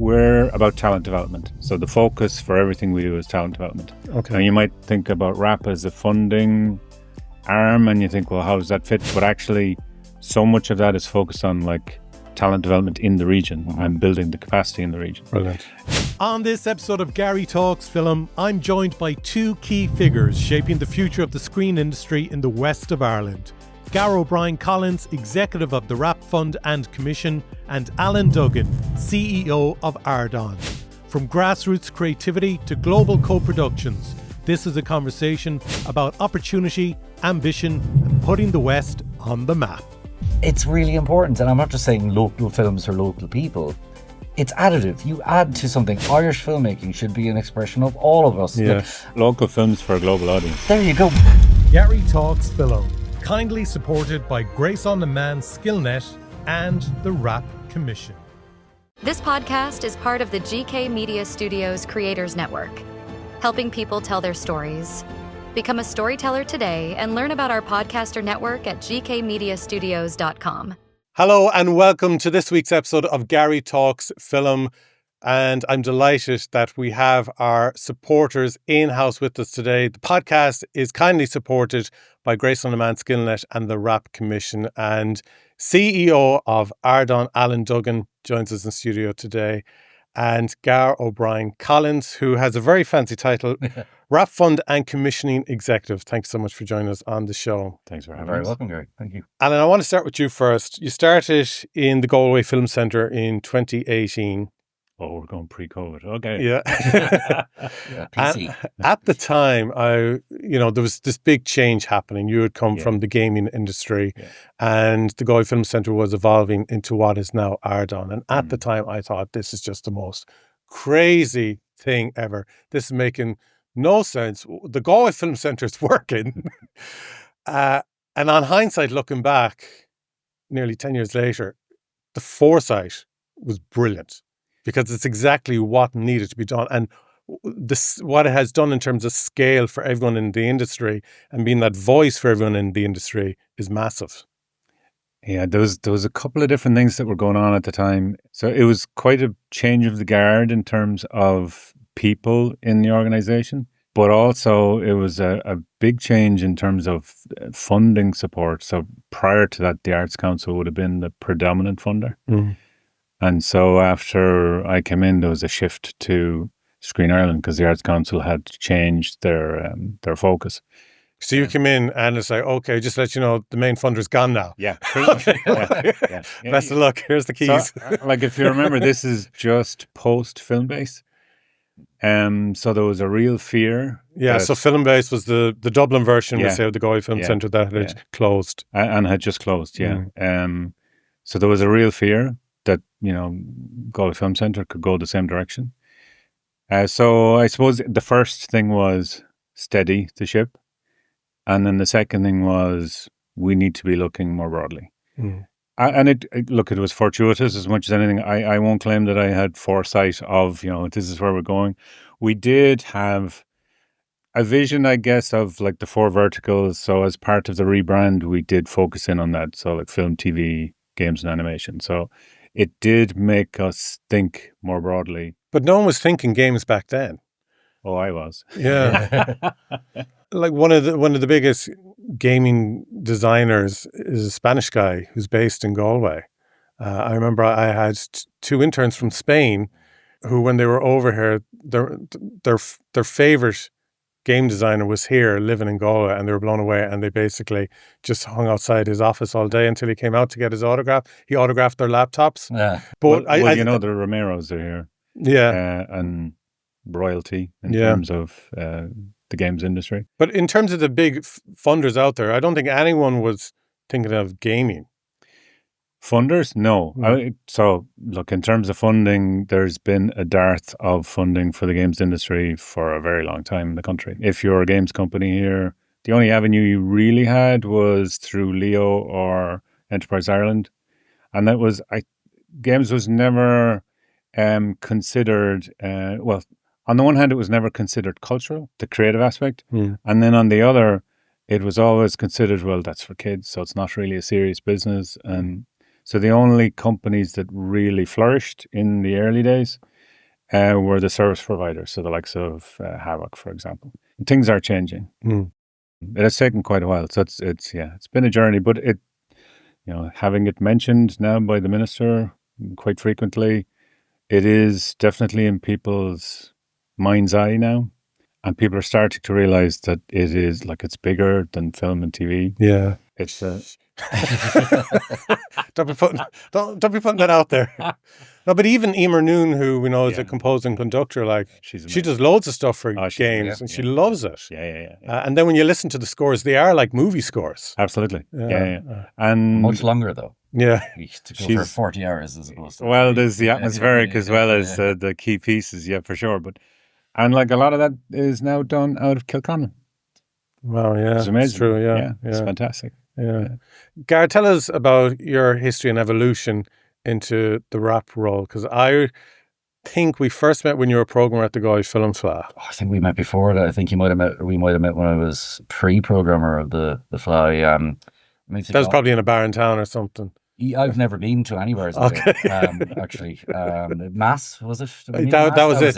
we're about talent development. So the focus for everything we do is talent development. Okay. Now you might think about RAP as a funding arm and you think, well, how does that fit? But actually, so much of that is focused on like talent development in the region and building the capacity in the region. Brilliant. On this episode of Garry Talks Film, I'm joined by two key figures shaping the future of the screen industry in the west of Ireland. Gar O'Brien-Collins, executive of the RAP Fund and Commission, and Alan Duggan, CEO of Ardán. From grassroots creativity to global co-productions, this is a conversation about opportunity, ambition, and putting the West on the map. It's really important, and I'm not just saying local films for local people. It's additive. You add to something. Irish filmmaking should be an expression of all of us. Yes, local films for a global audience. There you go. Garry Talks Film, kindly supported by Grace on Demand SkillNet and the RAP Commission. This podcast is part of the GK Media Studios Creators Network, helping people tell their stories. Become a storyteller today and learn about our podcaster network at gkmediastudios.com. Hello and welcome to this week's episode of Garry Talks Film. And I'm delighted that we have our supporters in-house with us today. The podcast is kindly supported by Grace on Demand SkillNet and the RAP Commission. And CEO of Ardán, Alan Duggan, joins us in studio today. And Gar O'Brien-Collins, who has a very fancy title, RAP Fund and Commissioning Executive. Thanks so much for joining us on the show. Thanks for having us. Very welcome, Gary. Thank you. Alan, I want to start with you first. You started in the Galway Film Centre in 2018. Oh, we're going pre-COVID. Okay. Yeah. Yeah, PC. And at the time, there was this big change happening. You had come from the gaming industry, and the Galway Film Centre was evolving into what is now Ardán. And at the time, I thought this is just the most crazy thing ever. This is making no sense. The Galway Film Centre is working. And on hindsight, looking back, nearly 10 years later, the foresight was brilliant. Because it's exactly what needed to be done. And what it has done in terms of scale for everyone in the industry and being that voice for everyone in the industry is massive. Yeah, there was a couple of different things that were going on at the time. So it was quite a change of the guard in terms of people in the organisation. But also it was a big change in terms of funding support. So prior to that, the Arts Council would have been the predominant funder. Mm. And so after I came in, there was a shift to Screen Ireland because the Arts Council had changed their focus. So you came in and it's like, okay, just to let you know, the main funder's gone now. Yeah. yeah. Best of luck. Here's the keys. So, like if you remember, this is just post Film Base. So there was a real fear. Yeah, so Film Base was the Dublin version, we say, of the Galway Film Centre that had closed. And had just closed, yeah. So there was a real fear that, Galway Film Centre could go the same direction. So I suppose the first thing was steady the ship. And then the second thing was we need to be looking more broadly. Mm. And it was fortuitous as much as anything. I won't claim that I had foresight of, this is where we're going. We did have a vision, I guess, of like the 4 verticals. So as part of the rebrand, we did focus in on that. So like film, TV, games and animation. So it did make us think more broadly. But no one was thinking games back then. Oh, I was. Yeah. Like one of the biggest gaming designers is a Spanish guy who's based in Galway. I remember I had 2 interns from Spain who, when they were over here, their favorite game designer was here living in Galway, and they were blown away, and they basically just hung outside his office all day until he came out to get his autograph. He autographed their laptops. Yeah. But the Romeros are here. Yeah. And royalty in terms of the games industry. But in terms of the big funders out there, I don't think anyone was thinking of gaming. Funders? No. So, look, in terms of funding, there's been a dearth of funding for the games industry for a very long time in the country. If you're a games company here, the only avenue you really had was through Leo or Enterprise Ireland. And that was, games was never considered, on the one hand, it was never considered cultural, the creative aspect. Mm. And then on the other, it was always considered, well, that's for kids, so it's not really a serious business. And so the only companies that really flourished in the early days were the service providers, so the likes of Havoc, for example. Things are changing. It has taken quite a while, so it's been a journey, but having it mentioned now by the minister quite frequently, it is definitely in people's mind's eye now, and people are starting to realize that it is it's bigger than film and TV. Yeah, it's don't be putting that out there. No, but even Emer Noon, who we know is a composer and conductor, she does loads of stuff for games, and she loves it. Yeah. And then when you listen to the scores, they are like movie scores. Absolutely. Yeah. And much longer though. Yeah, to go for 40 hours as opposed to. Well, there's the atmospheric as well as the key pieces, for sure. But a lot of that is now done out of Kilcommon. Wow, yeah, it's amazing. It's true, yeah. It's fantastic. Yeah. Gar, tell us about your history and evolution into the rap role, because I think we first met when you were a programmer at the Galway Film Centre. I think we met before that. I think we might have met when I was pre-programmer of the Fly. That was probably in a bar in town or something. I've never been to anywhere. Okay. Actually, Mass, was it? That was it.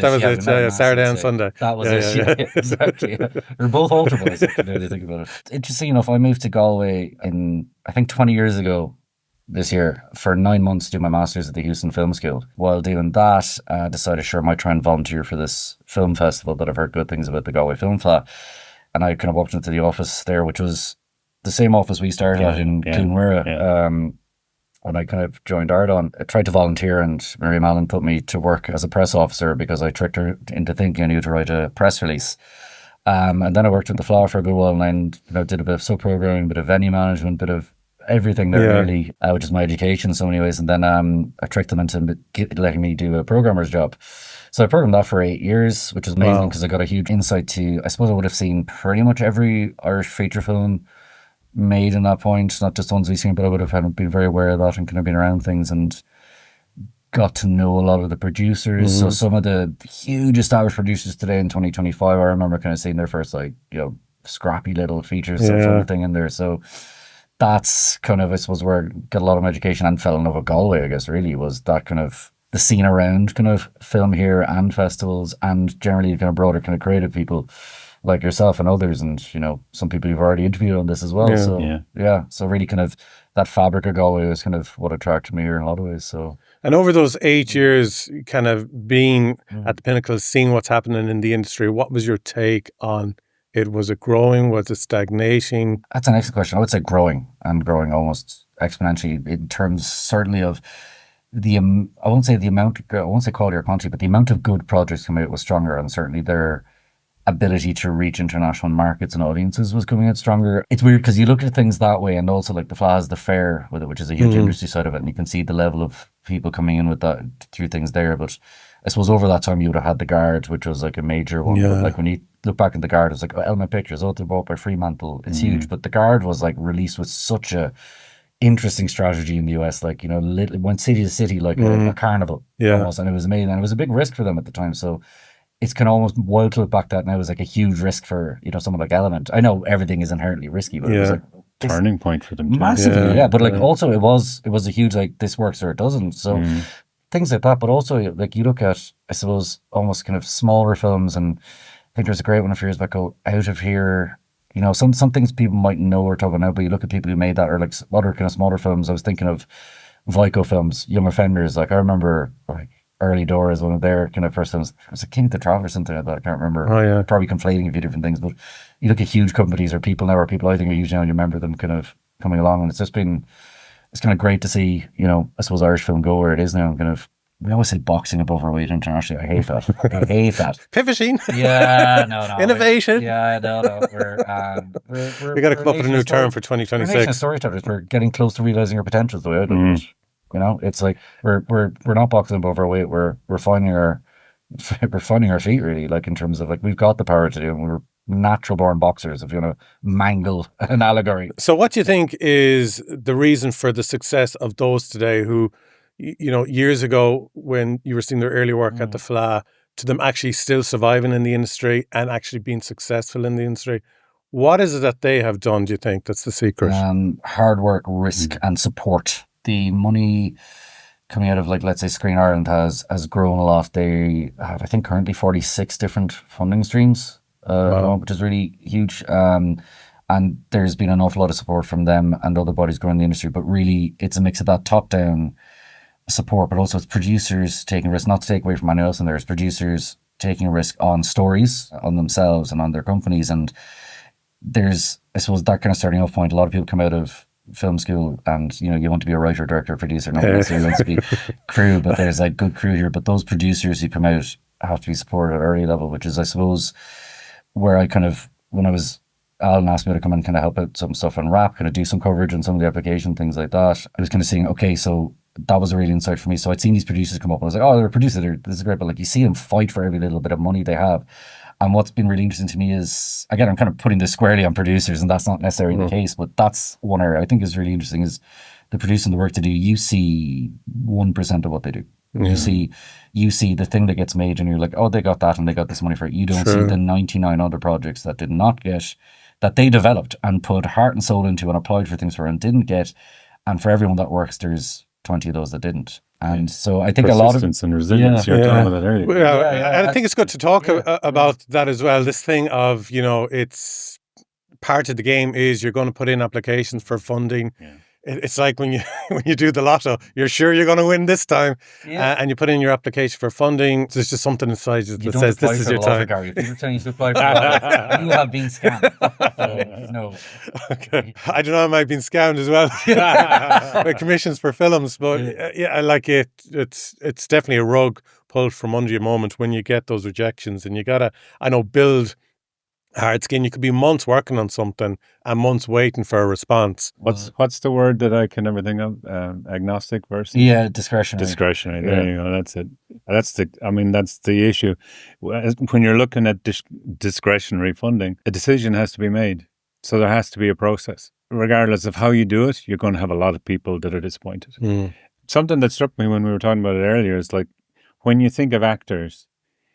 Saturday and Sunday. That was it. Exactly. They're both altar boys. If you really think about it. Interesting enough, I moved to Galway I think 20 years ago this year for 9 months to do my master's at the Houston Film School. While doing that, I decided I might try and volunteer for this film festival that I've heard good things about, the Galway Film Festival. And I kind of walked into the office there, which was the same office we started at in Clonmara. When I kind of joined Ardán, I tried to volunteer, and Miriam Allen put me to work as a press officer because I tricked her into thinking I knew to write a press release. And then I worked with the Flower for a good while, and did a bit of sub-programming, a bit of venue management, bit of everything there really, which is my education in so many ways. And then I tricked them into letting me do a programmer's job. So I programmed that for 8 years, which was amazing because I got a huge insight to, I suppose I would have seen pretty much every Irish feature film made in that point, not just ones we've seen, but I would have been very aware of that and kind of been around things and got to know a lot of the producers. So some of the huge established producers today in 2025, I remember kind of seeing their first scrappy little features sort of thing in there. So that's kind of, I suppose, where I got a lot of my education and fell in love with Galway, I guess, really, was that kind of the scene around kind of film here and festivals and generally kind of broader kind of creative people like yourself and others, and some people you've already interviewed on this as well. So really kind of that fabric of Galway was kind of what attracted me here in a lot of ways. So, and over those 8 years, kind of being at the pinnacle, seeing what's happening in the industry, what was your take on it? Was it growing? Was it stagnating? That's an excellent question. I would say growing almost exponentially in terms certainly of I won't say quality or quantity, but the amount of good projects coming out was stronger, and certainly their ability to reach international markets and audiences was coming out stronger. It's weird because you look at things that way, and also like the FLA has the fair with it, which is a huge industry side of it, and you can see the level of people coming in with that through things there. But I suppose over that time you would have had the Guard, which was like a major one. But like when you look back at the Guard, it was like Element Pictures, they're bought by Fremantle. It's huge, but the Guard was like released with such a interesting strategy in the US, like went city to city like a carnival almost, and it was amazing, and it was a big risk for them at the time. So it's kind of almost wild to look back that now as like a huge risk for someone like Element. I know everything is inherently risky, but it was like turning point for them too. Massively, but like also it was a huge like this works or it doesn't. So things like that, but also like you look at, I suppose, almost kind of smaller films, and I think there's a great one a few years back called Out of Here. Some things people might know we're talking about, but you look at people who made that, or like other kind of smaller films. I was thinking of Vico films, Young Offenders. Like I remember like Early Door is one of their kind of first films. It was a King of the Travel or something like that. I can't remember. Oh yeah. Probably conflating a few different things, but you look at huge companies or people now, or people I think are huge now, and you remember them kind of coming along, and it's kind of great to see, I suppose Irish film go where it is now. We always say boxing above our weight internationally. I hate that. Pivoting. Yeah, no. Innovation. No. We're we got to come up with a new term for 2026. We're nation storytellers. We're getting close to realizing our potential. The way I look at it. It's like we're not boxing above our weight. We're finding our feet really. Like in terms of like we've got the power to do, and we're natural born boxers. If you want to mangle an allegory. So, what do you think is the reason for the success of those today who, years ago when you were seeing their early work at the FLA, to them actually still surviving in the industry and actually being successful in the industry? What is it that they have done, do you think, that's the secret? Hard work, risk and support. The money coming out of, like, let's say Screen Ireland has grown a lot. They have, I think, currently 46 different funding streams, which is really huge. And there's been an awful lot of support from them and other bodies growing the industry. But really, it's a mix of that top-down support, but also it's producers taking risks, not to take away from anyone else. And there's producers taking a risk on stories, on themselves and on their companies. And there's, I suppose, that kind of starting off point. A lot of people come out of film school and, you know, you want to be a writer, director, producer. No one necessarily wants to be crew, but there's like good crew here. But those producers who come out have to be supported at an early level, which is, I suppose, where I kind of, when I was, Alan asked me to come and kind of help out some stuff on rap, kind of do some coverage on some of the application, things like that. I was kind of seeing, okay, so that was a real insight for me. So I'd seen these producers come up and I was like, oh, they're a producer, this is great. But like, you see them fight for every little bit of money they have. And what's been really interesting to me is, again, I'm kind of putting this squarely on producers, and that's not necessarily the case, but that's one area I think is really interesting, is the producing the work to do. You see 1% of what they do. Yeah. You see the thing that gets made and you're like, oh, they got that and they got this money for it. You don't see the 99 other projects that did not get, that they developed and put heart and soul into and applied for things for and didn't get. And for everyone that works, there's 20 of those that didn't. And so I think a lot of persistence and resilience. You're talking about that earlier. And I think it's good to talk about that as well. This thing of, you know, it's part of the game is you're going to put in applications for funding. Yeah. It's like when you do the lotto, you're sure you're going to win this time, and you put in your application for funding. There's just something inside you that says this is your time. Gary. If you're telling you to apply for lottery, you have been scammed. No. Okay. I don't know, I might have been scammed as well by commissions for films, but I like it. It's definitely a rug pulled from under your moment when you get those rejections, and you gotta, I know, build hard skin. You could be months working on something and months waiting for a response. What's the word that I can never think of? Agnostic versus discretionary. Discretionary. There you go. That's it. That's the issue. When you're looking at discretionary funding, a decision has to be made. So there has to be a process. Regardless of how you do it, you're going to have a lot of people that are disappointed. Something that struck me when we were talking about it earlier is, like, when you think of actors,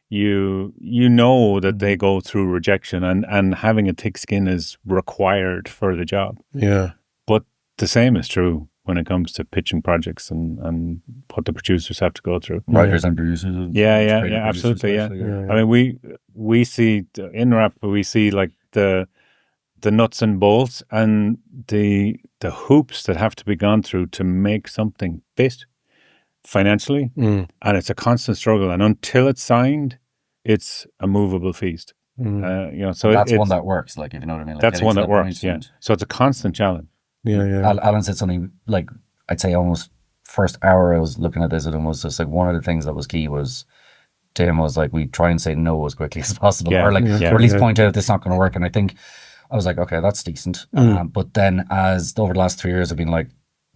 you know that they go through rejection and having a thick skin is required for the job. Yeah. But the same is true when it comes to pitching projects and what the producers have to go through. Writers and producers. Yeah, absolutely. Yeah. I mean, we see in rap, we see like the nuts and bolts and the hoops that have to be gone through to make something fit financially. And it's a constant struggle. And until it's signed, it's a movable feast. You know, so that's one that works. Like, if you know what I mean. Like, that's one that works. Yeah. So it's a constant challenge. Yeah. Alan said something, like, I'd say almost first hour I was looking at this, and it was just like one of the things that was key was to him was like, we try and say no as quickly as possible, or at least point out this is not going to work. And I think I was like, okay, that's decent. But then as over the last 3 years, I've been like,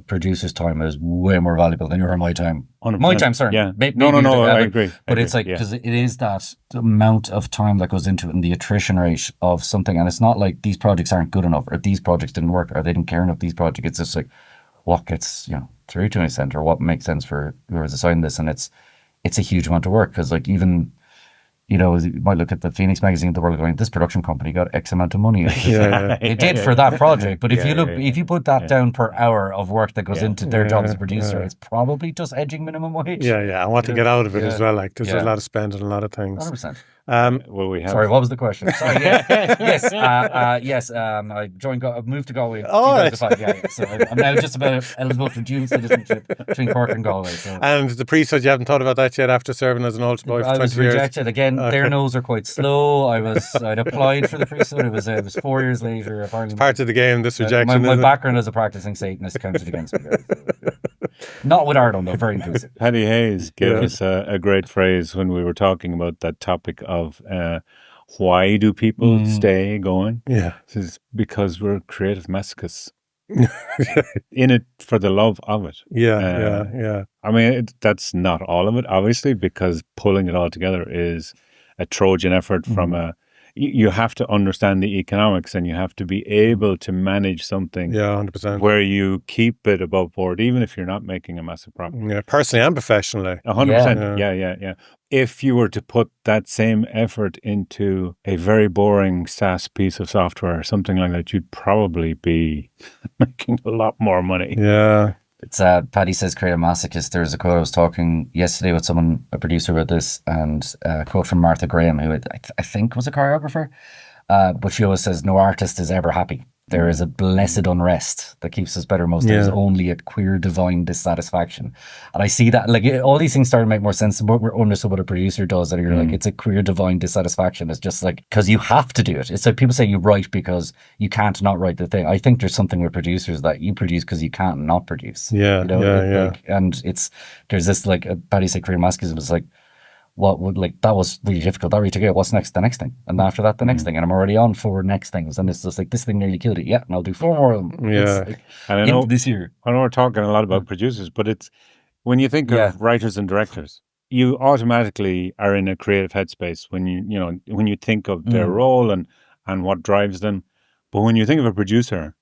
producer's time is way more valuable than your my time. 100%. My time, sorry. Yeah. No, I agree. But it's like, because it is that amount of time that goes into it and the attrition rate of something. And it's not like these projects aren't good enough, or these projects didn't work, or they didn't care enough, these projects. It's just like, what gets, through to a centre, what makes sense for whoever's assigned this. And it's a huge amount of work, because like, even, you might look at the Phoenix magazine of the world going, this production company got X amount of money. It did for that project. But if you put that down per hour of work that goes into their job as a producer, it's probably just edging minimum wage. Yeah. I want to get out of it as well. Like, there's a lot of spend on a lot of things. 100%. Sorry, what was the question? Sorry, yes. I joined. I've moved to Galway. So I'm now just about eligible for dual citizenship between Cork and Galway. So. And the priesthood, you haven't thought about that yet after serving as an altar boy for 20 years? I was rejected again. Their no's are quite slow. I'd applied for the priesthood. It was 4 years later. It's part of the game. This rejection. My background as a practicing Satanist counted against me. Not with Ardán, though. Very inclusive. Paddy Hayes gave us a great phrase when we were talking about that topic of why do people stay going? Yeah. It's because we're creative masochists. In it for the love of it. Yeah. I mean, that's not all of it, obviously, because pulling it all together is a Trojan effort from you have to understand the economics, and you have to be able to manage something 100%. where you keep it above board, even if you're not making a massive profit. Yeah, personally and professionally. 100%. Yeah. If you were to put that same effort into a very boring SaaS piece of software or something like that, you'd probably be making a lot more money. Yeah. It's Paddy says create a masochist. There's a quote. I was talking yesterday with someone, a producer, about this, and a quote from Martha Graham, who I think was a choreographer, but she always says no artist is ever happy. There is a blessed unrest that keeps us better most days. Only a queer divine dissatisfaction. And I see that, like, all these things start to make more sense. But we're understood what a producer does, that you're like, it's a queer divine dissatisfaction. It's just like, because you have to do it. It's like people say you write because you can't not write the thing. I think there's something with producers that you produce because you can't not produce. Yeah, you know? Like, and there's this, like, Paddy said, queer masochism is like, what would, like, that was really difficult. That really took it. What's next? The next thing. And after that, the next thing. And I'm already on 4 next things. And it's just like, this thing nearly killed it. Yeah, and I'll do 4 more of them. Yeah. Like, and I know this year. I know we're talking a lot about producers, but it's when you think of writers and directors, you automatically are in a creative headspace when you think of their role and what drives them. But when you think of a producer,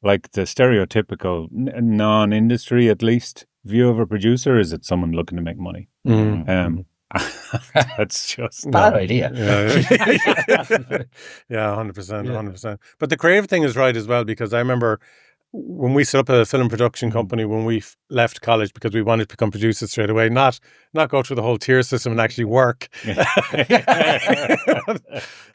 like the stereotypical non-industry, at least, view of a producer is it's someone looking to make money. That's just bad idea. Yeah, 100%. But the creative thing is right as well, because I remember when we set up a film production company when we left college, because we wanted to become producers straight away, not go through the whole tier system and actually work.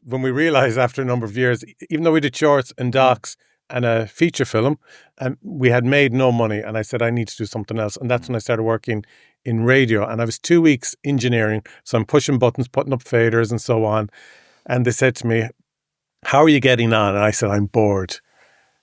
When we realized after a number of years, even though we did shorts and docs and a feature film, and we had made no money, and I said I need to do something else, and that's when I started working in radio. And I was 2 weeks engineering, so I'm pushing buttons, putting up faders and so on. And they said to me, how are you getting on? And I said, I'm bored.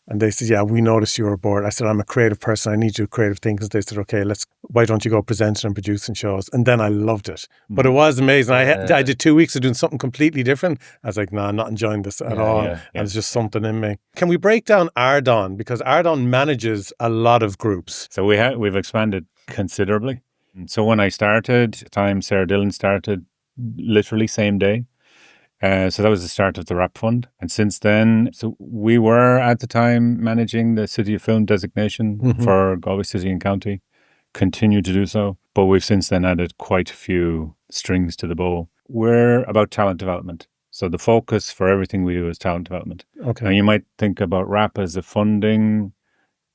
And they said, yeah, we noticed you were bored. I said, I'm a creative person. I need to do creative things. They said, okay, why don't you go presenting and producing shows? And then I loved it. But it was amazing. I did 2 weeks of doing something completely different. I was like, no, I'm not enjoying this at all. And it's just something in me. Can we break down Ardán? Because Ardán manages a lot of groups. So we've expanded considerably. So when I started, Sarah Dillon started literally same day. So that was the start of the RAP Fund. And since then, so we were at the time managing the City of Film designation for Galway City and County, continue to do so. But we've since then added quite a few strings to the bow. We're about talent development. So the focus for everything we do is talent development. Okay. Now you might think about RAP as a funding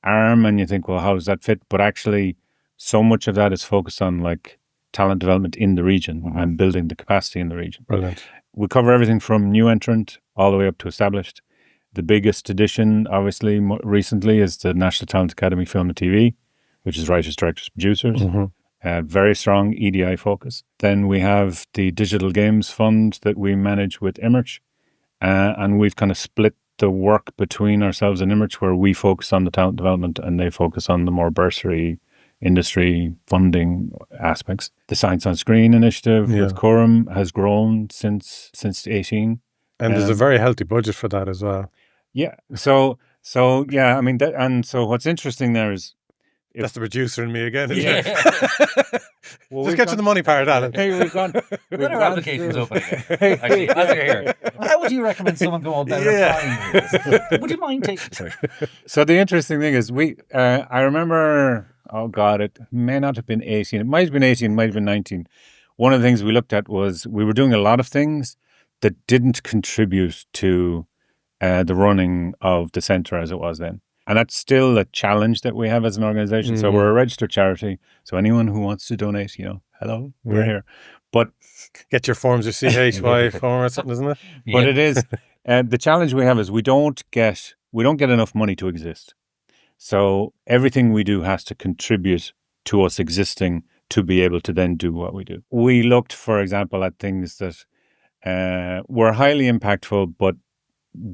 arm and you think, well, how does that fit? But actually, so much of that is focused on like talent development in the region and building the capacity in the region. Brilliant. We cover everything from new entrant all the way up to established. The biggest addition, obviously, recently is the National Talent Academy Film and TV, which is writers, directors, producers. Very strong EDI focus. Then we have the Digital Games Fund that we manage with Immerch. And we've kind of split the work between ourselves and Immerch, where we focus on the talent development and they focus on the more bursary industry funding aspects. The Science on Screen initiative with Quorum has grown since 18. And there's a very healthy budget for that as well. Yeah. So yeah, I mean, so what's interesting there is... That's the producer in me again, isn't it? Well, just get to the money part, Alan. Hey, we've got our applications open again. Actually, as you're here, how would you recommend someone go on better? Would you mind taking... Sorry. So the interesting thing is I remember... Oh, God, it may not have been 18. It might have been 18, it might have been 19. One of the things we looked at was we were doing a lot of things that didn't contribute to the running of the centre as it was then. And that's still a challenge that we have as an organisation. So we're a registered charity. So anyone who wants to donate, hello, we're here. But get your forms, your CHY form or something, isn't it? But it is. The challenge we have is we don't get enough money to exist. So everything we do has to contribute to us existing to be able to then do what we do. We looked, for example, at things that were highly impactful but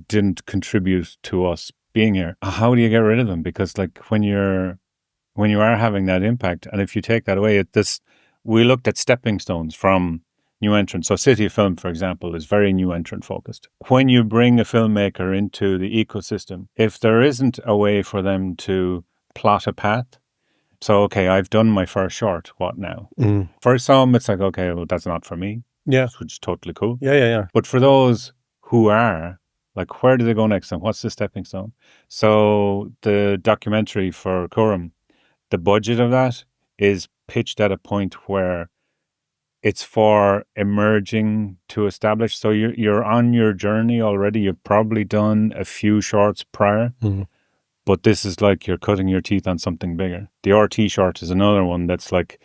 didn't contribute to us being here. How do you get rid of them? Because like when you are having that impact, and if you take that away, we looked at stepping stones from new entrants. So City of Film, for example, is very new entrant focused. When you bring a filmmaker into the ecosystem, if there isn't a way for them to plot a path, so, okay, I've done my first short, what now? For some, it's like, okay, well, that's not for me. Yeah. Which is totally cool. Yeah. But for those who are, like, where do they go next and what's the stepping stone? So the documentary for Quorum, the budget of that is pitched at a point where it's for emerging to establish. So you're on your journey already. You've probably done a few shorts prior. but this is like you're cutting your teeth on something bigger. The RT short is another one that's like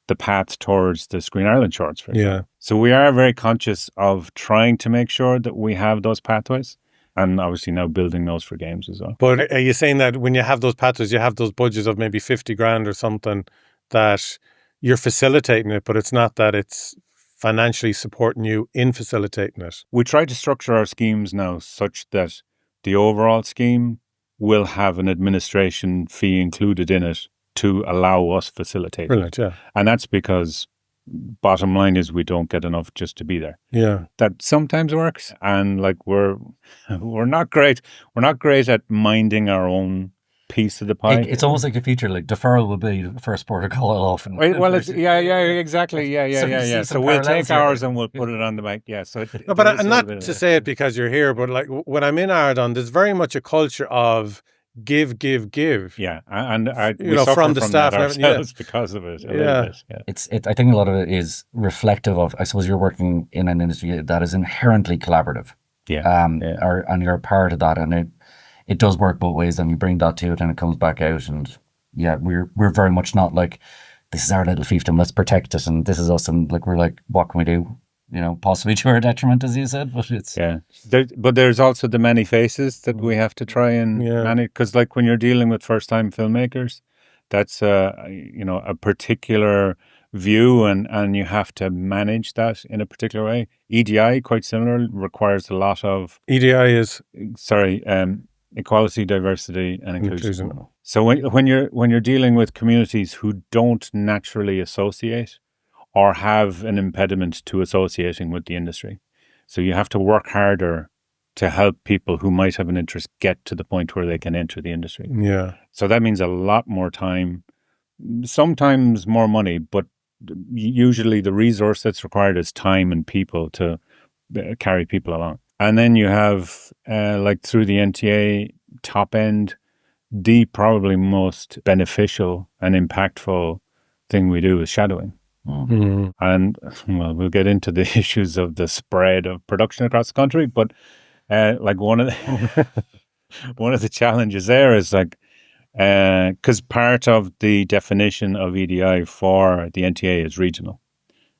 the path towards the Screen Ireland shorts, for example. So we are very conscious of trying to make sure that we have those pathways, and obviously now building those for games as well. But are you saying that when you have those pathways, you have those budgets of maybe 50 grand or something, that you're facilitating it, but it's not that it's financially supporting you in facilitating it? We try to structure our schemes now such that the overall scheme will have an administration fee included in it to allow us facilitate. Brilliant, yeah. And that's because bottom line is we don't get enough just to be there. Yeah. That sometimes works, and like we're not great. We're not great at minding our own piece of the pie. It's almost like the feature, like deferral would be the first port of call often. Well, it's exactly. So we'll take ours and we'll put it on the bank. Yeah. So but not to say it because you're here, but like when I'm in Ardán, there's very much a culture of give. Yeah, and we know, suffer from the staff that and everything, ourselves because of it. I think a lot of it is reflective of, I suppose, you're working in an industry that is inherently collaborative. And you're a part of that, and it does work both ways, and you bring that to it and it comes back out. And we're very much not like, this is our little fiefdom, let's protect it, and this is us, and like we're like, what can we do? You know, possibly to our detriment, as you said, but it's... But there's also the many faces that we have to try and manage, because like when you're dealing with first-time filmmakers, that's a particular view, and you have to manage that in a particular way. EDI, quite similar, requires a lot of... EDI is... equality, diversity, and inclusion. So when you're dealing with communities who don't naturally associate or have an impediment to associating with the industry, so you have to work harder to help people who might have an interest get to the point where they can enter the industry. Yeah. So that means a lot more time, sometimes more money, but usually the resource that's required is time and people to carry people along. And then you have, like through the NTA top end, the probably most beneficial and impactful thing we do is shadowing. Mm-hmm. And well, we'll get into the issues of the spread of production across the country, but like one of the challenges there is like, because part of the definition of EDI for the NTA is regional.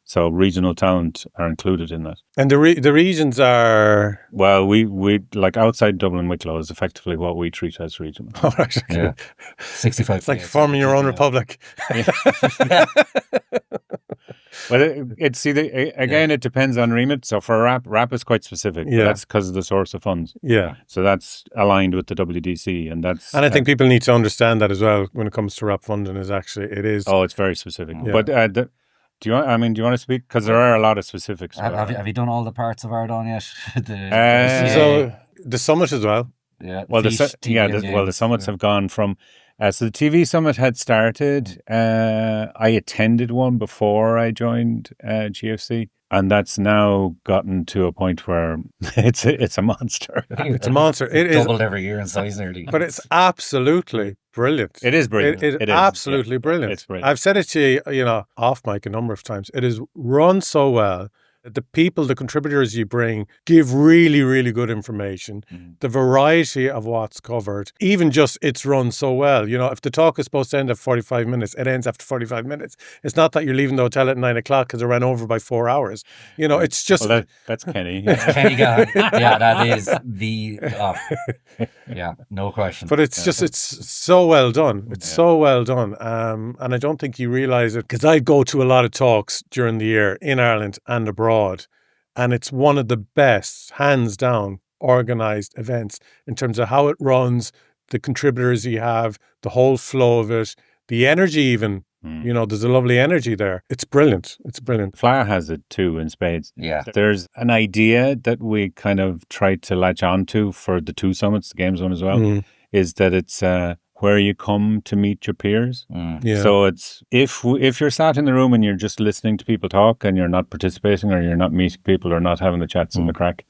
So regional talent are included in that. And the regions are... Well, we like outside Dublin and Wicklow is effectively what we treat as regional. Oh, right, okay. Yeah. 65. It's like forming your own republic. Well, it depends on remit. So for rap is quite specific. But that's because of the source of funds. Yeah. So that's aligned with the WDC, and that's... And I think people need to understand that as well when it comes to rap funding. It is. Oh, it's very specific. Yeah. But do you want to speak? Because there are a lot of specifics. Have you done all the parts of Ardán yet? So the summit as well. Yeah. Well, the summits have gone from... so the TV summit had started. I attended one before I joined GFC, and that's now gotten to a point where it's a monster. It's a monster. It doubled every year in size nearly. But it's absolutely brilliant. It is brilliant. It is absolutely brilliant. It's brilliant. I've said it to you, off mic a number of times. It is run so well. The people, the contributors you bring give really, really good information. The variety of what's covered, even just it's run so well. If the talk is supposed to end at 45 minutes, it ends after 45 minutes. It's not that you're leaving the hotel at 9 o'clock because it ran over by 4 hours. It's just... Well, that's Kenny. Kenny Gahan. Yeah, that is the... yeah, no question. But it's just, it's so well done. It's so well done. And I don't think you realise it, because I go to a lot of talks during the year in Ireland and abroad. And it's one of the best, hands down, organised events in terms of how it runs, the contributors you have, the whole flow of it, the energy even. There's a lovely energy there. It's brilliant. It's brilliant. Flyer has it too in spades. Yeah. There's an idea that we kind of tried to latch onto for the two summits, the games one as well, is that it's... where you come to meet your peers. Yeah. So it's if you're sat in the room and you're just listening to people talk and you're not participating or you're not meeting people or not having the chats and the crack,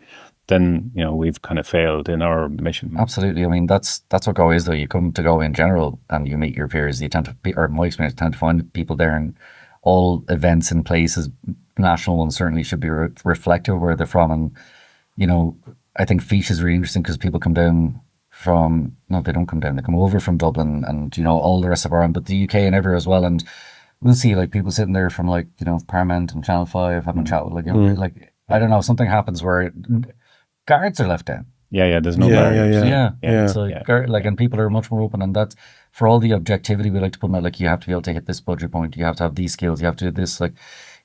then we've kind of failed in our mission. Absolutely. I mean, that's what Go is, though. You come to Go in general and you meet your peers. You tend to, or in my experience, tend to find people there, and all events and places, national ones certainly, should be reflective of where they're from. And I think Fiche is really interesting because people come down from, no, they don't come down, they come over from Dublin and, you know, all the rest of Ireland, but the UK and everywhere as well. And we'll see like people sitting there from like, you know, Paramount and Channel 5 having a chat with like, you know, like, I don't know, something happens where guards are left down. Yeah, there's no barriers. Yeah. So like, and people are much more open, and that's for all the objectivity we like to put in it, like you have to be able to hit this budget point, you have to have these skills, you have to do this, like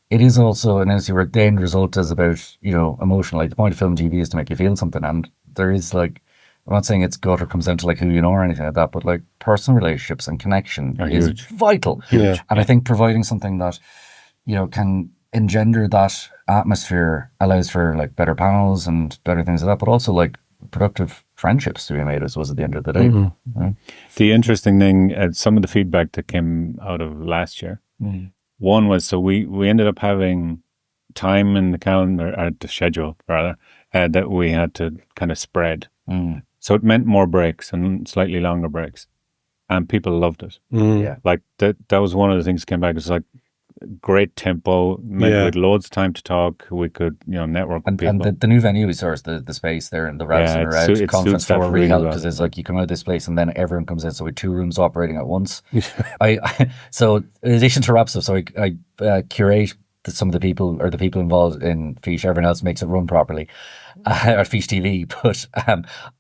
it is also an industry where the end result is about, you know, emotional. Like the point of film TV is to make you feel something, and there is like, I'm not saying it's gut or comes down to like who you know or anything like that, but like personal relationships and connection is vital. Yeah. And I think providing something that, you know, can engender that atmosphere allows for like better panels and better things like that, but also like productive friendships to be made, I suppose, at the end of the day. Right? The interesting thing, some of the feedback that came out of last year, one was, so we ended up having time in the calendar, or the schedule rather, that we had to kind of spread. So it meant more breaks and slightly longer breaks, and people loved it. Yeah, like that was one of the things that came back. It's like great tempo, with loads of time to talk. We could, you know, network with people. And the new venue is ours, the space there and the Rouse Center out conference floor really helped, because it's like you come out of this place and then everyone comes in, so we have 2 rooms operating at once. I so in addition to rap stuff, so I curate some of the people involved in Fish. Everyone else makes it run properly at Fish TV. But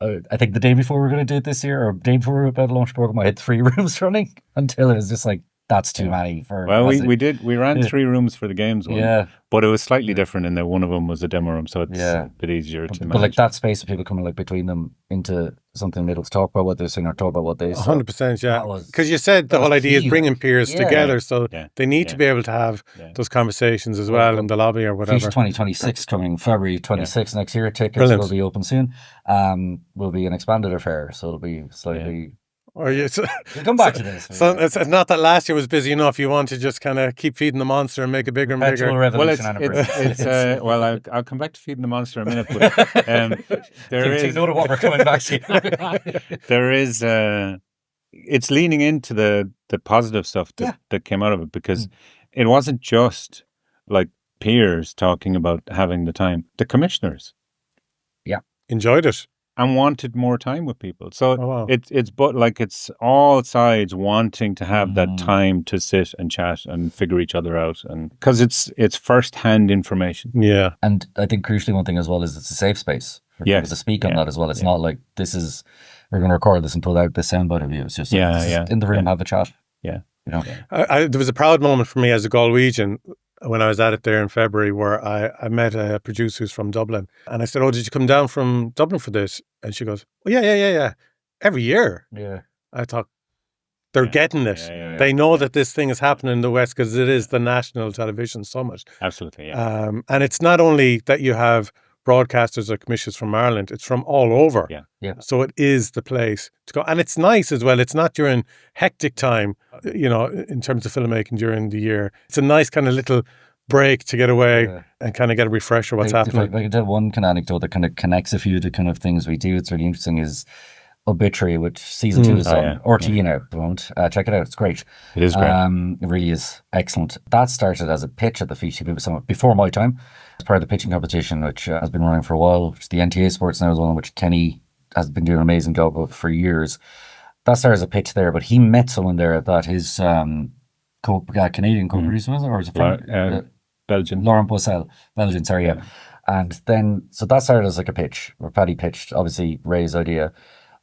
I think the day before we were going to do it this year, or the day before we were about to launch the program, I had 3 rooms running until it was just like, that's too many for. Well, we ran 3 rooms for the games one, but it was slightly different in that one of them was a demo room, so it's a bit easier to manage. But like that space of people coming like between them into something in the middle to talk about what they're saying or talk about what they 100%, yeah. Because you said the whole idea is bringing peers together, so they need to be able to have those conversations as well in the lobby or whatever. Fish 2026 coming February 26th next year. Tickets will be open soon. Will be an expanded affair, so it'll be slightly. Or we'll come back to this. So it's not that last year was busy enough. You want to just kind of keep feeding the monster and make it bigger and bigger. Well, I'll come back to feeding the monster in a minute. But there is. Take note of what we're coming back to. There is. It's leaning into the positive stuff that came out of it, because it wasn't just like peers talking about having the time. The commissioners, enjoyed it. And wanted more time with people. So it's all sides wanting to have that time to sit and chat and figure each other out, and because it's first-hand information. Yeah. And I think crucially one thing as well is it's a safe space for people to speak on that as well. It's not like we're going to record this and pull out this soundbite of you. It's just in the room, have a chat. Yeah. You know? There was a proud moment for me as a Galwegian when I was at it there in February, where I met a producer who's from Dublin, and I said, "Oh, did you come down from Dublin for this?" And she goes, "Oh, yeah. Every year." Yeah. I thought, they're getting it. They know that this thing is happening in the West, because it is the national television summit. Absolutely, and it's not only that you have broadcasters or commissioners from Ireland, it's from all over. Yeah. So it is the place to go. And it's nice as well. It's not during hectic time, you know, in terms of filmmaking during the year. It's a nice kind of little break to get away and kind of get a refresher what's happening. If I can tell one kind of anecdote that kind of connects a few of the kind of things we do, it's really interesting, is Obituary, which season 2 is on RTE now at the moment. Check it out, it's great. It is great. It really is excellent. That started as a pitch at the Fish TV Summit before my time. It's part of the pitching competition, which has been running for a while, which is the NTA Sports now as well, which Kenny has been doing an amazing job of for years. That started as a pitch there, but he met someone there that his Canadian co-producer was, or was it from Belgian? Laurent Boissel, Belgian, sorry, yeah. And then, so that started as like a pitch, where Paddy pitched, obviously, Ray's idea.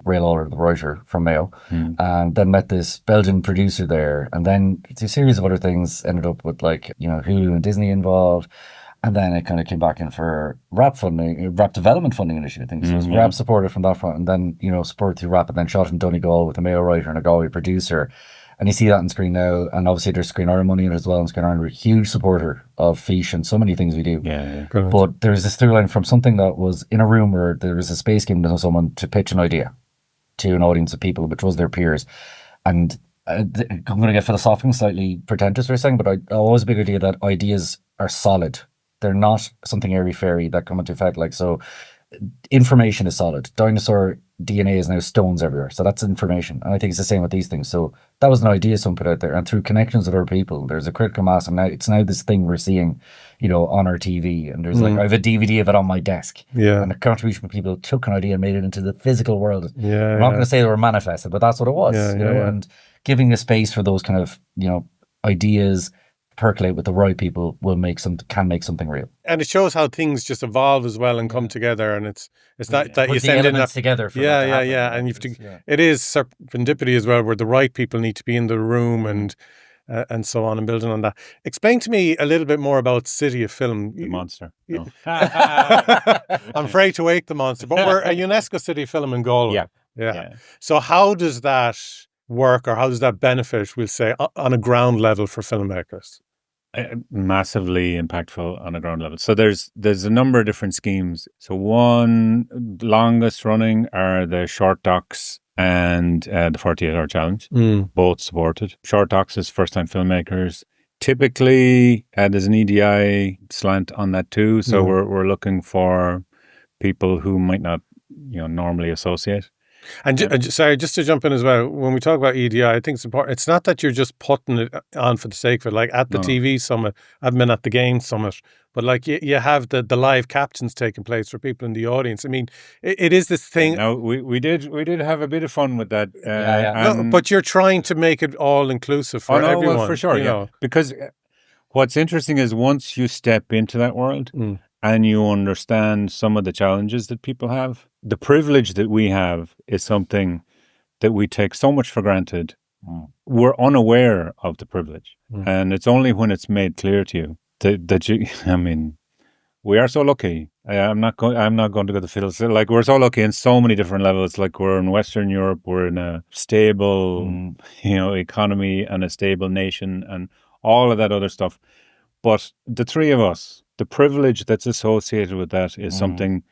Ray Lawler, the writer from Mayo, and then met this Belgian producer there, and then it's a series of other things ended up with, like, you know, Hulu and Disney involved, and then it kind of came back in for rap funding, rap development funding initially, I think. So it was rap supported from that front, and then, you know, supported through rap, and then shot in Donegal with a Mayo writer and a Galway producer, and you see that on screen now, and obviously there's Screen Iron money in it as well, and Screen Iron, we're a huge supporter of Fish and so many things we do. Yeah. But there's this through line from something that was in a room where there was a space given to someone to pitch an idea to an audience of people, which was their peers. And I'm going to get philosophical and slightly pretentious for a second, but I always a big idea that ideas are solid. They're not something airy-fairy that come into effect. Like, so information is solid. Dinosaur DNA is now stones everywhere. So that's information. And I think it's the same with these things. So that was an idea someone put out there. And through connections with other people, there's a critical mass. And now it's now this thing we're seeing, you know, on our TV. And there's like, I have a DVD of it on my desk. Yeah. And the contribution from people took an idea and made it into the physical world. Yeah. I'm not going to say they were manifested, but that's what it was. Yeah, you know? And giving a space for those kind of, you know, ideas percolate with the right people can make something real. And it shows how things just evolve as well and come together, and it's not that Put you the send in elements together for and you've to, it is serendipity as well, where the right people need to be in the room and so on, and building on that. Explain to me a little bit more about City of Film. The monster. No. I'm afraid to wake the monster, but we're a UNESCO City of Film in Galway. Yeah. So how does that work, or how does that benefit, we'll say, on a ground level for filmmakers? Massively impactful on a ground level. So there's a number of different schemes. So one longest running are the short docs and the 48-hour challenge, both supported. Short docs is first-time filmmakers. Typically, there's an EDI slant on that too. So we're looking for people who might not, you know, normally associate. And sorry, just to jump in as well, when we talk about EDI, I think it's important. It's not that you're just putting it on for the sake of it. Like at the TV summit, I've been at the Game Summit, but like you have the live captions taking place for people in the audience. I mean, it is this thing. No, we did have a bit of fun with that. No, but you're trying to make it all inclusive for everyone. Well, for sure, know. Because what's interesting is once you step into that world and you understand some of the challenges that people have, the privilege that we have is something that we take so much for granted. We're unaware of the privilege. And it's only when it's made clear to you that you, I mean, we are so lucky. I'm not going to go to fiddle. Like, we're so lucky in so many different levels. Like, we're in Western Europe, we're in a stable, you know, economy and a stable nation and all of that other stuff. But the three of us, the privilege that's associated with that is something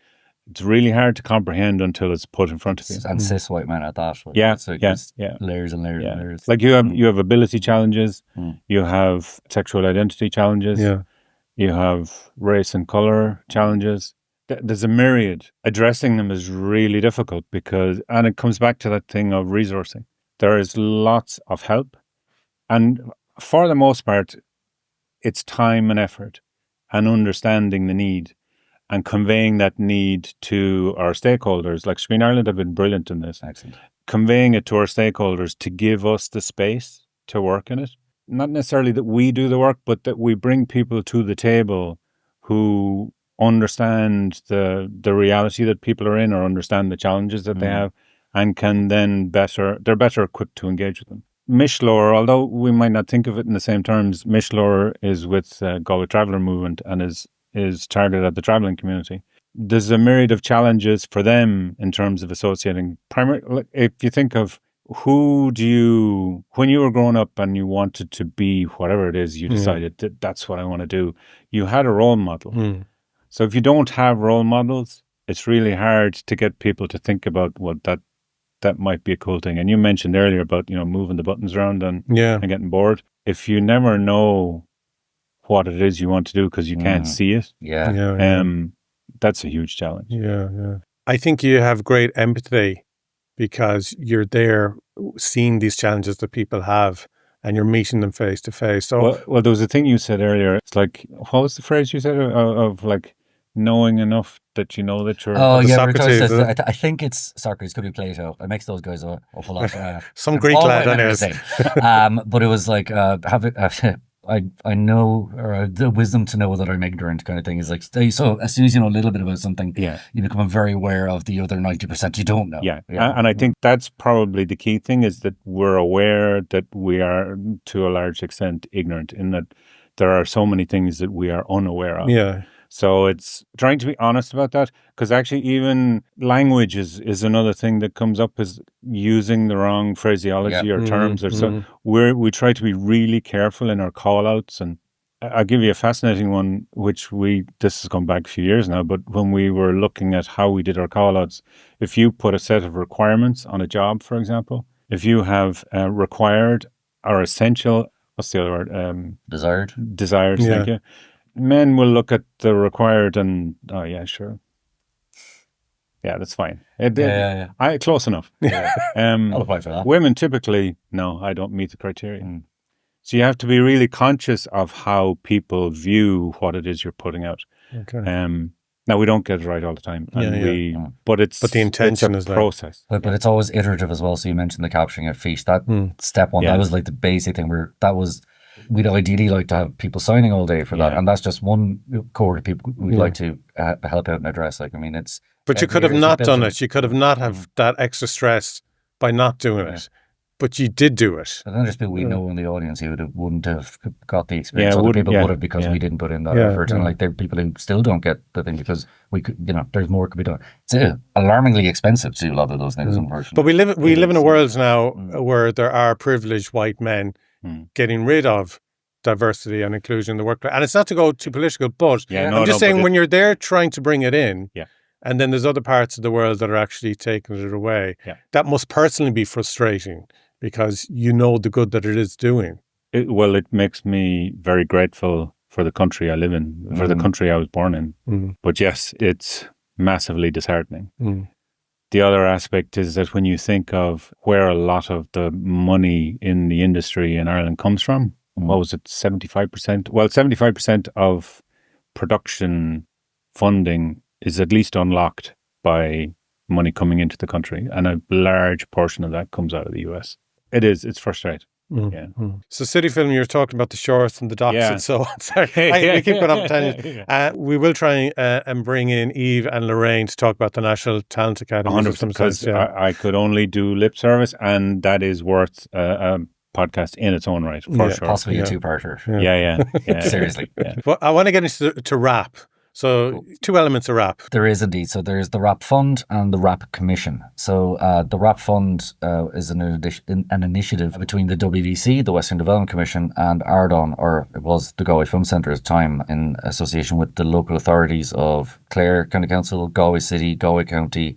it's really hard to comprehend until it's put in front of you. And cis white men at that. So layers and layers and layers. Like you have ability challenges, you have sexual identity challenges, you have race and colour challenges. There's a myriad. Addressing them is really difficult and it comes back to that thing of resourcing. There is lots of help, and for the most part, it's time and effort and understanding the need and conveying that need to our stakeholders. Like Screen Ireland have been brilliant in this. Excellent. Conveying it to our stakeholders to give us the space to work in it. Not necessarily that we do the work, but that we bring people to the table who understand the reality that people are in, or understand the challenges that they have, and can then they're better equipped to engage with them. Mishlore, although we might not think of it in the same terms, Mishlore is with Galway Traveller Movement and is targeted at the travelling community. There's a myriad of challenges for them in terms of associating. If you think of when you were growing up and you wanted to be whatever it is, you decided that that's what I want to do, you had a role model. So if you don't have role models, it's really hard to get people to think about that might be a cool thing. And you mentioned earlier about, you know, moving the buttons around and getting bored. If you never know what it is you want to do because you can't see it, that's a huge challenge. I think you have great empathy because you're there seeing these challenges that people have and you're meeting them face to face. So well, there was a thing you said earlier. It's like, what was the phrase you said of like knowing enough that you know that you're... Socrates, I think it's Socrates, could be Plato. It makes those guys a whole lot. Some Greek lad, anyways. But it was like, I know, or the wisdom to know that I'm ignorant kind of thing is like, so as soon as you know a little bit about something, you become very aware of the other 90% you don't know. And I think that's probably the key thing, is that we're aware that we are to a large extent ignorant, in that there are so many things that we are unaware of. So it's trying to be honest about that, because actually even language is another thing that comes up, is using the wrong phraseology or terms. So we try to be really careful in our call-outs. And I'll give you a fascinating one, this has gone back a few years now, but when we were looking at how we did our call-outs, if you put a set of requirements on a job, for example, if you have required or essential, what's the other word? Desired, thank you. Men will look at the required and, oh yeah, sure. Yeah, that's fine. Close enough. Yeah. Um, I'll apply for that. women typically, no, I don't meet the criteria. So you have to be really conscious of how people view what it is you're putting out. Okay. Now we don't get it right all the time, and but the intention it's a is process. But it's always iterative as well. So you mentioned the capturing at feet. That step one, that was like the basic thing. We'd ideally like to have people signing all day for that, and that's just one cohort of people we'd like to help out and address. Like, I mean, it's. But you could have not done it. You could have not have that extra stress by not doing it. But you did do it. And then there's people we know in the audience who wouldn't have got the experience. Other people would have because we didn't put in that effort. And like there are people who still don't get the thing because we could, there's more could be done. It's alarmingly expensive to do a lot of those things, unfortunately. But we live in a world now where there are privileged white men getting rid of diversity and inclusion in the workplace. And it's not to go too political, but I'm just saying when you're there trying to bring it in, and then there's other parts of the world that are actually taking it away, that must personally be frustrating. Because you know the good that it is doing. It makes me very grateful for the country I live in, for the country I was born in. But yes, it's massively disheartening. The other aspect is that when you think of where a lot of the money in the industry in Ireland comes from, what was it, 75%? Well, 75% of production funding is at least unlocked by money coming into the country. And a large portion of that comes out of the US. It's frustrating. So City Film, you're talking about the shorts and the docs and so on. Sorry, we keep going off tangent. We will try and bring in Eve and Lorraine to talk about the National Talent Academy. 100%, because I could only do lip service, and that is worth a podcast in its own right, for sure. Possibly a two-parter. Yeah. Seriously. Well, I want to get into rap. So two elements of RAP. There is indeed. So there's the RAP Fund and the RAP Commission. So the RAP Fund is an initiative between the WDC, the Western Development Commission, and Ardán, or it was the Galway Film Centre at the time, in association with the local authorities of Clare County Council, Galway City, Galway County,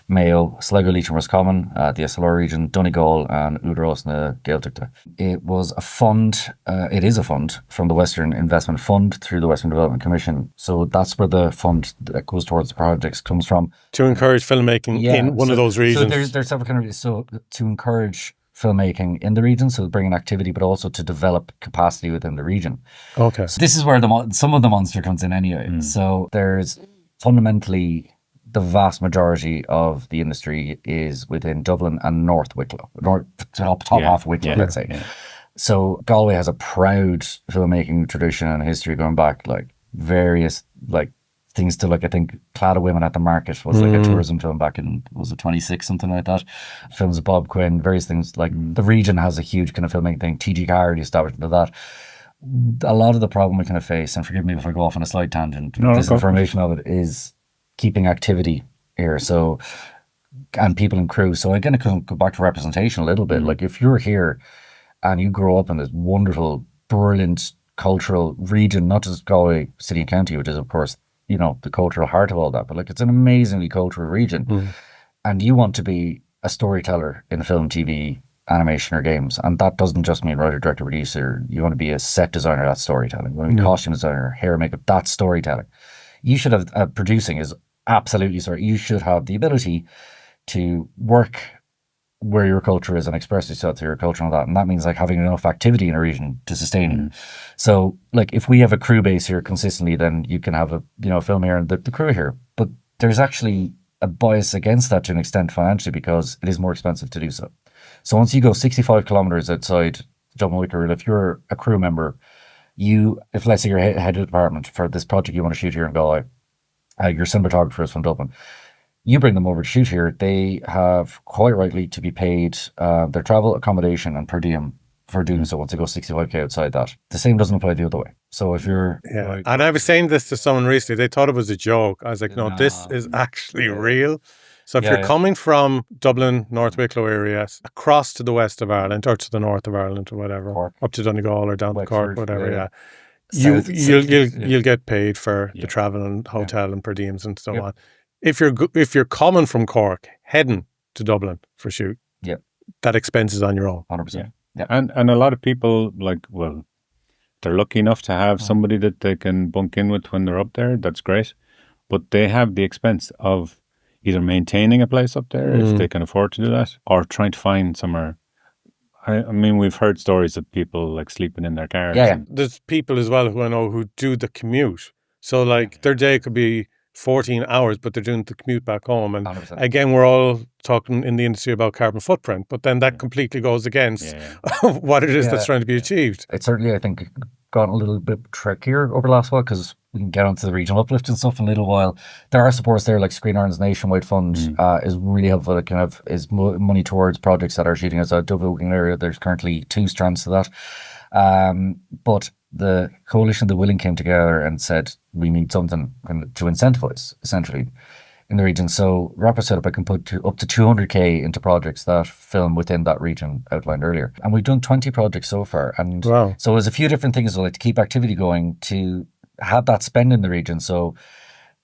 Mayo, Sligo, Leitrim, Roscommon, the SLR region, Donegal, and Údarás na Gaeltachta. It was a fund, it is a fund from the Western Investment Fund through the Western Development Commission. So that's where the fund that goes towards the projects comes from. To encourage filmmaking in one of those regions. So there's several countries. So to encourage filmmaking in the region, so bringing activity, but also to develop capacity within the region. Okay. So this is where some of the monster comes in anyway. So there's fundamentally the vast majority of the industry is within Dublin and North Wicklow, top half of Wicklow, let's say. Yeah. So Galway has a proud filmmaking tradition and history going back like various like things to like, I think Clad of Women at the Market was like a tourism film back in, was it 26, something like that? Films of Bob Quinn, various things like the region has a huge kind of filmmaking thing. TG Carr, the establishment of that. A lot of the problem we kind of face, and forgive me if I go off on a slight tangent, disinformation of it is keeping activity here, so, and people and crew. So again, it can go back to representation a little bit. Like if you're here and you grow up in this wonderful, brilliant cultural region, not just Galway City and County, which is of course, the cultural heart of all that, but like it's an amazingly cultural region, and you want to be a storyteller in film, TV, animation, or games, and that doesn't just mean writer, director, producer. You want to be a set designer, that's storytelling. You want to be costume designer, hair, makeup, that's storytelling. You should have producing is absolutely sorry. You should have the ability to work where your culture is and express yourself through your culture and all that. And that means like having enough activity in a region to sustain it. So like if we have a crew base here consistently, then you can have a film here and the crew here. But there's actually a bias against that to an extent financially because it is more expensive to do so. So once you go 65 kilometers outside Dublin Wicklow, if you're a crew member, if let's say you're head of department for this project you want to shoot here in Galway, your cinematographers from Dublin, you bring them over to shoot here, they have quite rightly to be paid their travel, accommodation and per diem for doing so once they go 65k outside that. The same doesn't apply the other way. So if you're... Yeah. And I was saying this to someone recently, they thought it was a joke. I was like, no, this is actually real. So if you're coming from Dublin, North Wicklow area, across to the west of Ireland or to the north of Ireland or whatever, Cork, up to Donegal or down to Cork, whatever, you'll get paid for the travel and hotel and per diems and so on. If you're coming from Cork, heading to Dublin for shoot, that expense is on your own. 100%. Yeah. And a lot of people they're lucky enough to have somebody that they can bunk in with when they're up there. That's great. But they have the expense of, either maintaining a place up there if they can afford to do that, or trying to find somewhere. I mean, we've heard stories of people like sleeping in their cars. Yeah. There's people as well who I know who do the commute. So like their day could be 14 hours, but they're doing the commute back home. And 100%. again, we're all talking in the industry about carbon footprint, but then that completely goes against what it is that's trying to be achieved. It's certainly, I think, gotten a little bit trickier over the last while, because we can get onto the regional uplift and stuff in a little while. There are supports there, like Screen Ireland's Nationwide Fund is really helpful. It kind of is money towards projects that are shooting as a Dublin and Wicklow area. There's currently 2 strands to that. But the coalition, the Willing, came together and said, we need something to incentivize, essentially, in the region. So Rapper said, I can put up to 200k into projects that film within that region outlined earlier. And we've done 20 projects so far. And so there's a few different things, like to keep activity going, to have that spend in the region. So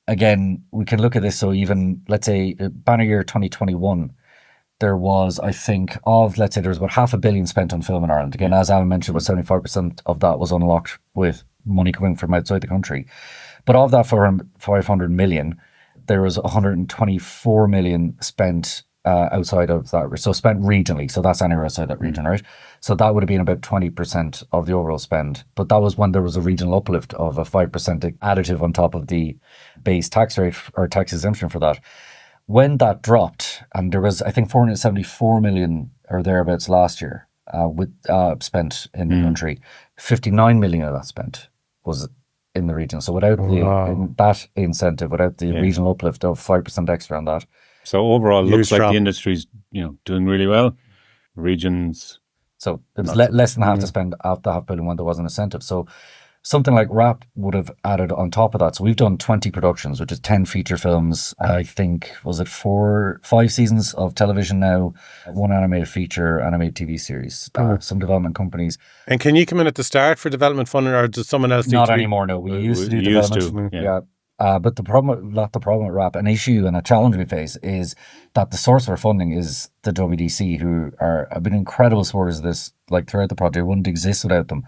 again, we can look at this. So even, let's say, banner year 2021, there was, I think, let's say there was about $500 million spent on film in Ireland. Again, as Alan mentioned, about 75% of that was unlocked with money coming from outside the country. But of that 500 million, there was 124 million spent outside of that. So spent regionally. So that's anywhere outside that region, right? So that would have been about 20% of the overall spend. But that was when there was a regional uplift of a 5% additive on top of the base tax rate or tax exemption for that. When that dropped, and there was, I think, 474 million or thereabouts last year spent in the country, 59 million of that spent was in the region. So without that incentive, without the regional uplift of 5% extra on that. So overall, it looks like the industry's doing really well. Regions. So it was less than half to spend after $500 million when there was an incentive. So something like RAP would have added on top of that. So we've done 20 productions, which is 10 feature films. I think, was it 5 seasons of television now, 1 animated feature, animated TV series, some development companies. And can you come in at the start for development funding, or does someone else Not anymore, no. We used to do development. But the problem with RAP, an issue and a challenge we face is that the source of our funding is the WDC, who have been incredible supporters of this, like throughout the project. It wouldn't exist without them.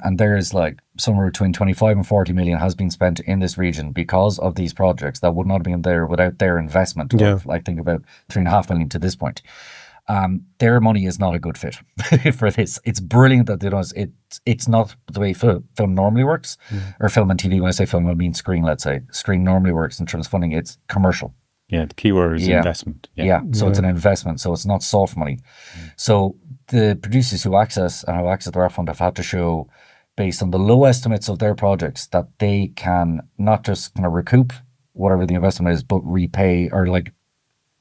And there's like somewhere between 25 and 40 million has been spent in this region because of these projects that would not have been there without their investment of, I think, about 3.5 million to this point. Their money is not a good fit for this. It's brilliant that they don't. It's not the way film normally works, or film and TV. When I say film, I mean screen. Let's say screen normally works in terms of funding. It's commercial. Yeah, the key word is investment. So it's an investment. So it's not soft money. So the producers who access the RAP fund have had to show, based on the low estimates of their projects, that they can not just kind of recoup whatever the investment is, but repay, or like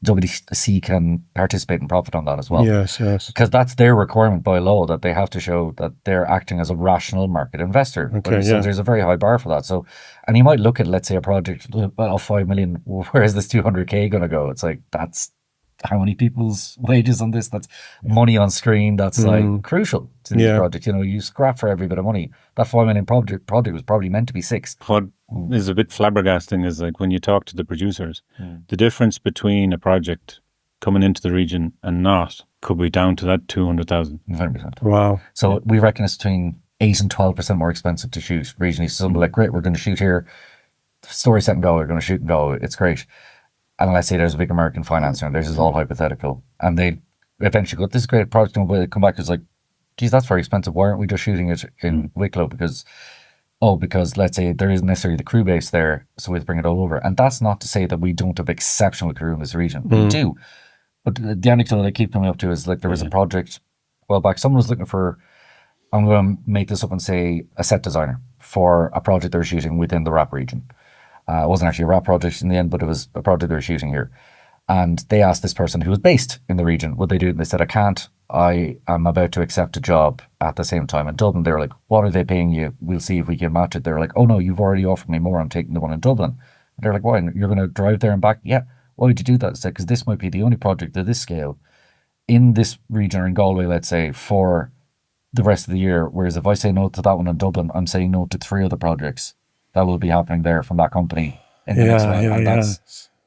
WDC can participate and profit on that as well. Yes. Because that's their requirement by law, that they have to show that they're acting as a rational market investor. So there's a very high bar for that. So, and you might look at, let's say, a project of 5 million, where is this 200k going to go? It's like, that's how many people's wages on this? That's money on screen. That's like crucial to this project. You scrap for every bit of money. That 5 million project was probably meant to be 6. What is a bit flabbergasting is, like, when you talk to the producers, the difference between a project coming into the region and not could be down to that 200,000. 100%. Wow. So we reckon it's between 8 and 12% more expensive to shoot regionally. So something like, great, we're going to shoot here. Story set in Galway, we're going to shoot in Galway. It's great. And let's say there's a big American financier, and this is all hypothetical. And they eventually go, this is a great project. And they come back, it's like, geez, that's very expensive. Why aren't we just shooting it in Wicklow? Because let's say there isn't necessarily the crew base there, so we have to bring it all over. And that's not to say that we don't have exceptional crew in this region. We do. But the anecdote I keep coming up to is, like, there was a project a while back. Someone was looking for, I'm going to make this up and say, a set designer for a project they were shooting within the RAP region. It wasn't actually a RAP project in the end, but it was a project they were shooting here. And they asked this person who was based in the region, would they do it? And they said, I can't. I am about to accept a job at the same time in Dublin. They were like, what are they paying you? We'll see if we can match it. They're like, oh no, you've already offered me more. I'm taking the one in Dublin. And they're like, why? You're going to drive there and back? Yeah. Why would you do that? I said, because this might be the only project of this scale in this region, or in Galway, let's say, for the rest of the year. Whereas if I say no to that one in Dublin, I'm saying no to 3 other projects that will be happening there from that company in the next one. And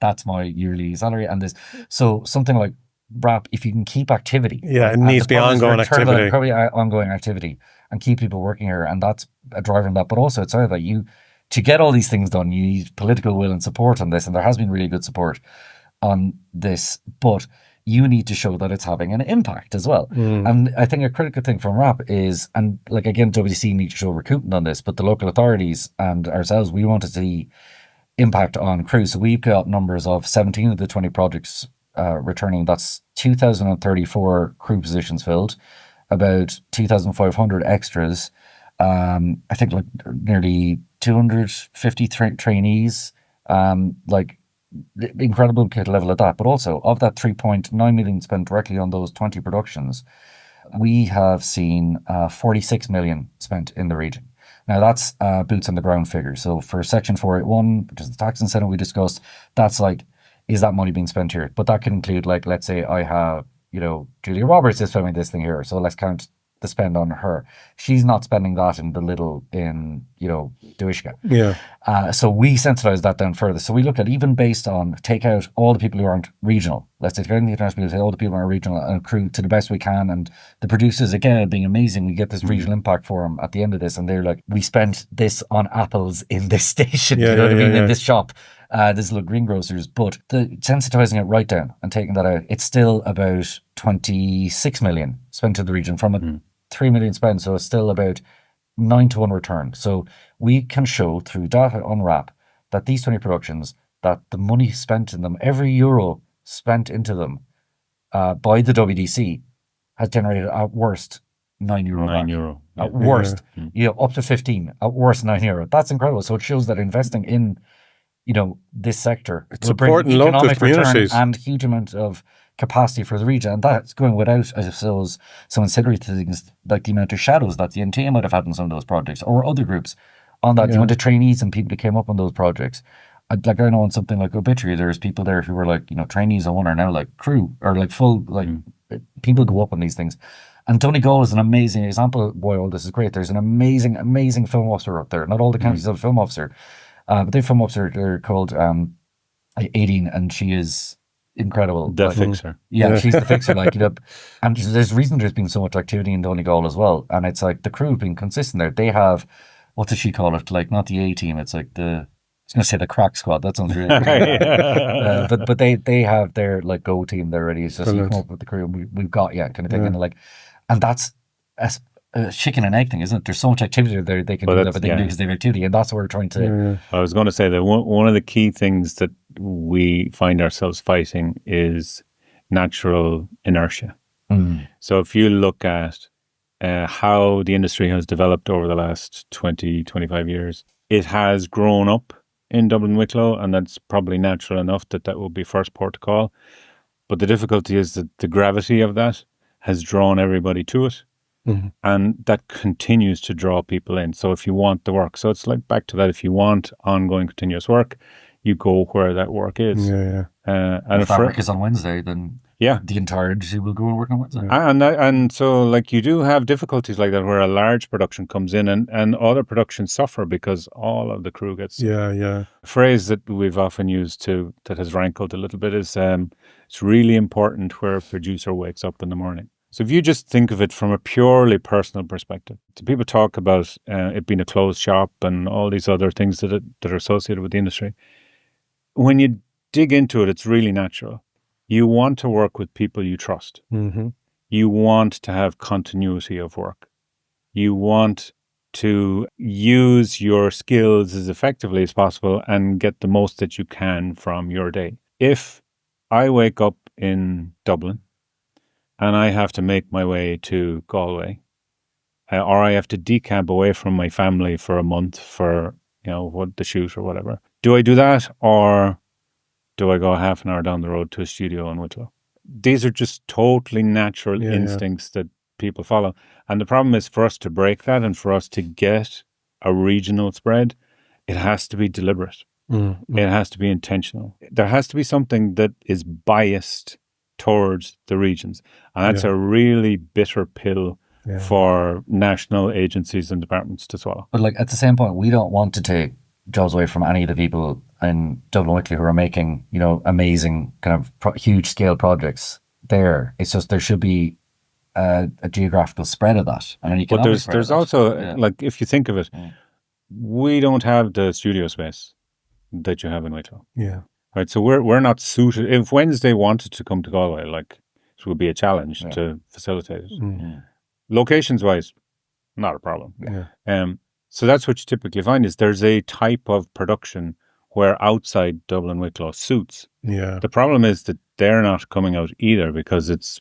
that's my yearly salary. And this, so something like RAP, if you can keep activity. Yeah, it needs to be ongoing activity. Probably ongoing activity, and keep people working here. And that's a driver in that. But also, it's either that to get all these things done, you need political will and support on this. And there has been really good support. on this, but you need to show that it's having an impact as well. And I think a critical thing from RAP is, and like again, WC need to show recruitment on this, but the local authorities and ourselves, we want to see impact on crews. So we've got numbers of 17 of the 20 projects returning. That's 2,034 crew positions filled, about 2,500 extras. I think like nearly 250 trainees, like incredible level of that. But also of that 3.9 million spent directly on those 20 productions, we have seen 46 million spent in the region. Now that's boots on the ground figure. So for Section 481, which is the tax incentive we discussed, that's like, is that money being spent here? But that can include, like, let's say I have, Julia Roberts is filming this thing here, so let's count the spend on her. She's not spending that in the little in, Duishka. Yeah. So we sensitize that down further. So we look at, even based on, take out all the people who aren't regional. Let's take out the international people, all the people who are regional and accrue to the best we can. And the producers, again, being amazing, we get this regional impact for them at the end of this. And they're like, we spent this on apples in this station, in this shop. This little greengrocers, but the sensitizing it right down and taking that out, it's still about 26 million spent to the region from a 3 million spent. So it's still about 9 to 1 return. So we can show through data on RAP that these 20 productions, that the money spent in them, every euro spent into them by the WDC has generated at worst €9. €9. At worst, up to 15. At worst, €9. That's incredible. So it shows that investing in this sector it's will bring important local economic return communities and huge amount of capacity for the region. And that's going without, I suppose, some ancillary things like the amount of shadows that the NTA might have had in some of those projects, or other groups on that. The amount of trainees and people who came up on those projects. Like I know on something like Obituary, there's people there who were like, trainees on one are now like crew or like full, like people go up on these things. And Donegal is an amazing example. Boy, all this is great. There's an amazing, amazing film officer up there. Not all the counties have a film officer. But they film officer, they're called Aideen, and she is incredible. The fixer. Yeah, she's the fixer. And there's a reason there's been so much activity in Donegal as well. And it's like the crew have been consistent there. They have, what does she call it? Like, not the A team, it's like I was going to say the crack squad. That sounds really good. But they have their like go team there already. It's just you come up with the crew and we've got, kind of thing. And that's a chicken and egg thing, isn't it? There's so much activity there they can do that, but they can do because they have activity, and that's what we're trying to. I was going to say that one of the key things that we find ourselves fighting is natural inertia. So if you look at how the industry has developed over the last 20, 25 years, it has grown up in Dublin and Wicklow, and that's probably natural enough that will be first port to call. But the difficulty is that the gravity of that has drawn everybody to it. And that continues to draw people in. So if you want the work, so it's like back to that, if you want ongoing continuous work, you go where that work is. And if that work is on Wednesday, then the entire industry will go and work on Wednesday. And so like you do have difficulties like that where a large production comes in and other productions suffer because all of the crew gets... A phrase that we've often used too that has rankled a little bit is it's really important where a producer wakes up in the morning. So if you just think of it from a purely personal perspective, so people talk about it being a closed shop and all these other things that are associated with the industry. When you dig into it, it's really natural. You want to work with people you trust. You want to have continuity of work. You want to use your skills as effectively as possible and get the most that you can from your day. If I wake up in Dublin and I have to make my way to Galway, or I have to decamp away from my family for a month for, the shoot or whatever. Do I do that, or do I go half an hour down the road to a studio in Wicklow? These are just totally natural instincts that people follow. And the problem is for us to break that and for us to get a regional spread, it has to be deliberate. It has to be intentional. There has to be something that is biased towards the regions. And that's a really bitter pill for national agencies and departments to swallow. But at the same point, we don't want to take jobs away from any of the people in Dublin and Wicklow who are making, amazing kind of huge scale projects there. It's just there should be a geographical spread of that. And an economic spread there's also, if you think of it, we don't have the studio space that you have in Wicklow. Right. So we're not suited. If Wednesday wanted to come to Galway, like, it would be a challenge to facilitate it. Mm. Locations wise, not a problem. Yeah. So that's what you typically find is there's a type of production where outside Dublin Wicklow suits. Yeah. The problem is that they're not coming out either because it's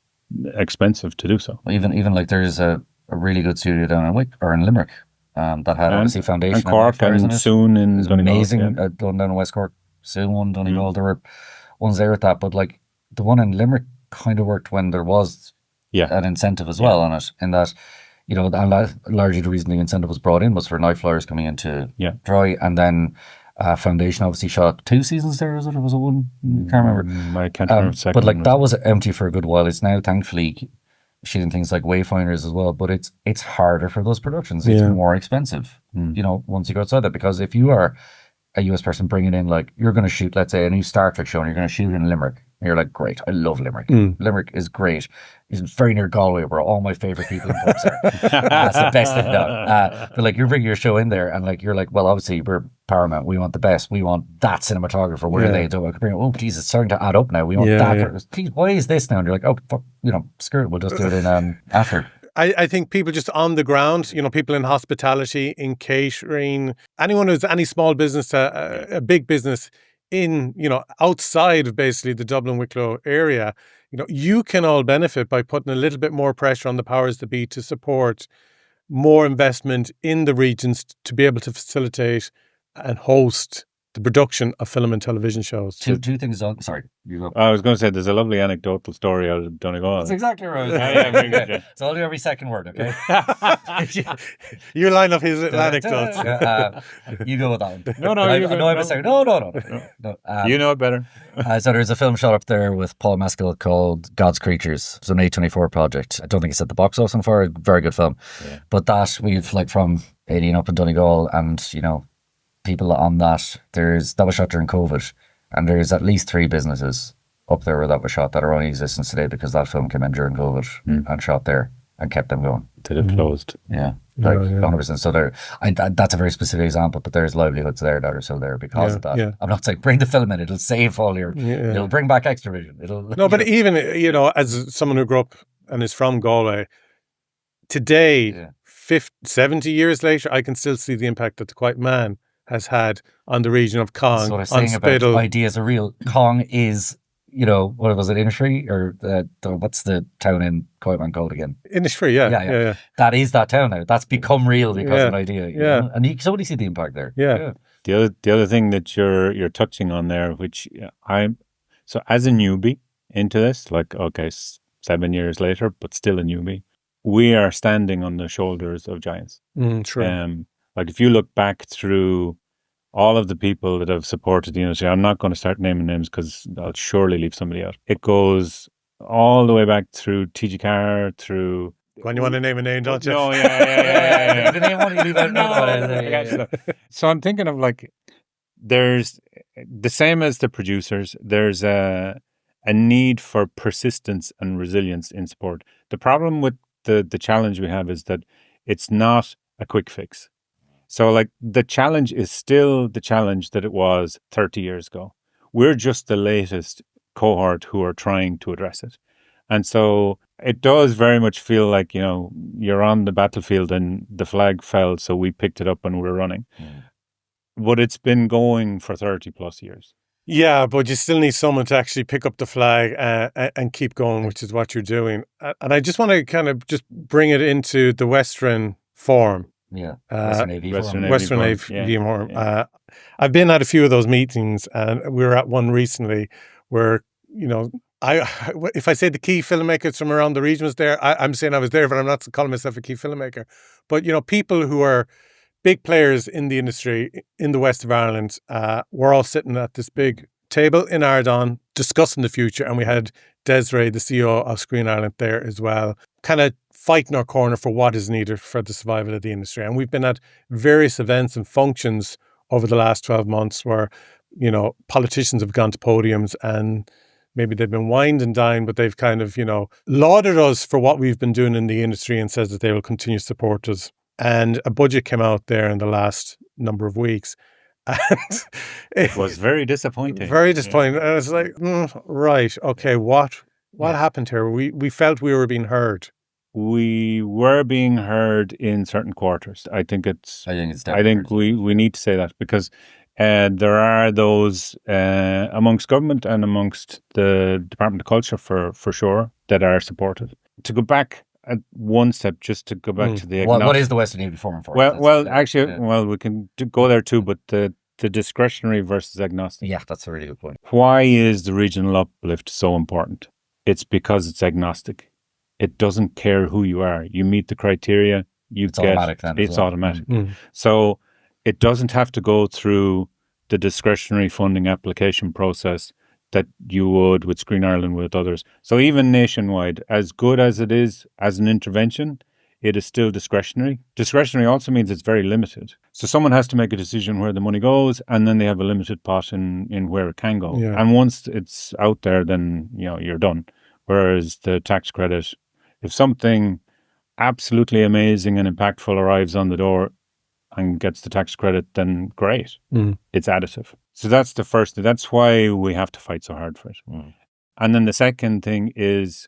expensive to do so. Even like there's a really good studio down in Limerick that had obviously Foundation and Cork and soon in Donegal. Amazing. Down in West Cork, soon one, Donegal. There were ones there with that, but like the one in Limerick kind of worked when there was an incentive as well on it, in that, you know, and largely the reason the incentive was brought in was for night flyers coming into Troy, and then Foundation obviously shot 2 seasons there, was it? Or was it one? Can't remember. I can't remember the second but like one. that was empty for a good while. It's now thankfully shooting things like Wayfinders as well, but it's harder for those productions. It's more expensive, you know, once you go outside that, because if you are a US person bringing in, like, you're going to shoot, let's say, a new Star Trek show and you're going to shoot in Limerick, and you're like, great, I love Limerick. Limerick is great. It's very near Galway, where all my favourite people in pubs are. That's the best thing done. But like, you're bringing your show in there and like, you're like, well, obviously we're Paramount, we want the best, we want that cinematographer. Where are they? Do I bring? Oh, geez, it's starting to add up now. We want that. Geez, why is this now? And you're like, oh, fuck, you know, screw it, we'll just do it in after. I think people just on the ground, you know, people in hospitality, in catering, anyone who's any small business to a big business in, you know, outside of basically the Dublin Wicklow area, you know, you can all benefit by putting a little bit more pressure on the powers that be to support more investment in the regions to be able to facilitate and host the production of film and television shows. Two things on. Sorry, you go. I was going to say there's a lovely anecdotal story out of Donegal. That's exactly right. Very good, So I'll do every second word, okay? You line up his little anecdotes. You go with that one. No, I you go. know I'm a second. No. You know it better. So there's a film shot up there with Paul Mescal called God's Creatures. It's an A24 project. I don't think it's at the box office so far. Very good film. Yeah. But that, we've like from 18 up in Donegal, and you know, people on that was shot during COVID, and there's at least 3 businesses up there where that was shot that are only in existence today because that film came in during COVID and shot there and kept them going. Till it closed. Yeah, like 100%. So that's a very specific example, but there's livelihoods there that are still there because of that. Yeah. I'm not saying bring the film in; it'll save all your. It'll bring back extra vision. But even, you know, as someone who grew up and is from Galway, today, 70 years later, I can still see the impact that The Quiet Man has had on the region of Cong. That's what I was saying about ideas are real. Cong is, you know, what was it, Innisfree? Or what's the town in Quiet Man called again? Innisfree, yeah. That is that town now. That's become real because of an idea. You know? And you can totally see the impact there. Yeah. The other thing that you're touching on there, which so as a newbie into this, like, okay, 7 years later, but still a newbie, we are standing on the shoulders of giants. True. Like, if you look back through all of the people that have supported the industry, I'm not going to start naming names because I'll surely leave somebody out. It goes all the way back through TG Carr, through... When you want to name a name, don't you? No, yeah. The name one, you leave out. So I'm thinking of, like, there's the same as the producers, there's a need for persistence and resilience in sport. The problem with the challenge we have is that it's not a quick fix. So, like, the challenge is still the challenge that it was 30 years ago. We're just the latest cohort who are trying to address it. And so it does very much feel like, you know, you're on the battlefield and the flag fell, so we picked it up and we're running. But it's been going for 30 plus years. Yeah, but you still need someone to actually pick up the flag and keep going, which is what you're doing. And I just want to kind of just bring it into the Western Forum. Yeah, Western AV Forum. I've been at a few of those meetings, and we were at one recently where, you know, if I say the key filmmakers from around the region was there, I'm saying I was there, but I'm not calling myself a key filmmaker. But, you know, people who are big players in the industry in the west of Ireland, we're all sitting at this big table in Ardán discussing the future, and we had Desiree, the CEO of Screen Ireland, there as well, kind of fighting our corner for what is needed for the survival of the industry. And we've been at various events and functions over the last 12 months where, you know, politicians have gone to podiums and maybe they've been wined and dined, but they've kind of, you know, lauded us for what we've been doing in the industry and says that they will continue to support us. And a budget came out there in the last number of weeks. And it was very disappointing. Very disappointing. And I was like, right, okay, what happened here? We felt we were being heard. We were being heard in certain quarters. I think we need to say that, because there are those amongst government and amongst the Department of Culture for sure that are supportive. To go back at one step, just to go back to the what is the Western EB Forum for? Well, we can go there too, but the discretionary versus agnostic. Yeah, that's a really good point. Why is the regional uplift so important? It's because it's agnostic. It doesn't care who you are. You meet the criteria, it's automatic. So it doesn't have to go through the discretionary funding application process that you would with Screen Ireland, with others. So even nationwide, as good as it is as an intervention, it is still discretionary. Discretionary also means it's very limited. So someone has to make a decision where the money goes, and then they have a limited pot in where it can go. Yeah. And once it's out there, then you're done. Whereas the tax credit, if something absolutely amazing and impactful arrives on the door and gets the tax credit, then great. It's additive. So that's the first thing. That's why we have to fight so hard for it. And then the second thing is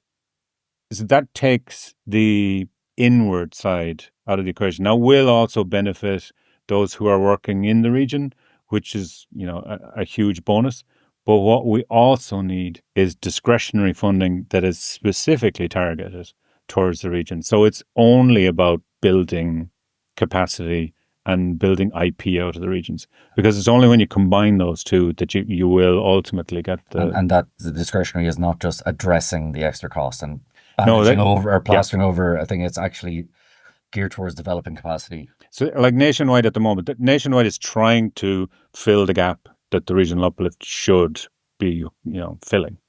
that takes the inward side out of the equation. Now, will also benefit those who are working in the region, which is, a huge bonus. But what we also need is discretionary funding that is specifically targeted towards the region. So it's only about building capacity and building IP out of the regions, because it's only when you combine those two that you will ultimately get and that the discretionary is not just addressing the extra cost and plastering over. I think it's actually geared towards developing capacity. So like nationwide at the moment, nationwide is trying to fill the gap that the regional uplift should be, filling.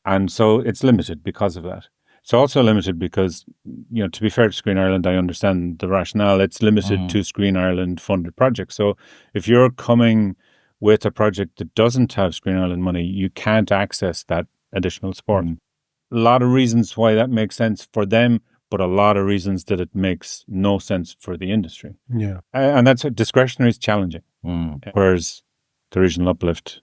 And so it's limited because of that. It's also limited because, to be fair to Screen Ireland, I understand the rationale. It's limited to Screen Ireland funded projects. So if you're coming with a project that doesn't have Screen Ireland money, you can't access that additional support. A lot of reasons why that makes sense for them, but a lot of reasons that it makes no sense for the industry. Yeah. And that's discretionary is challenging. Whereas the regional uplift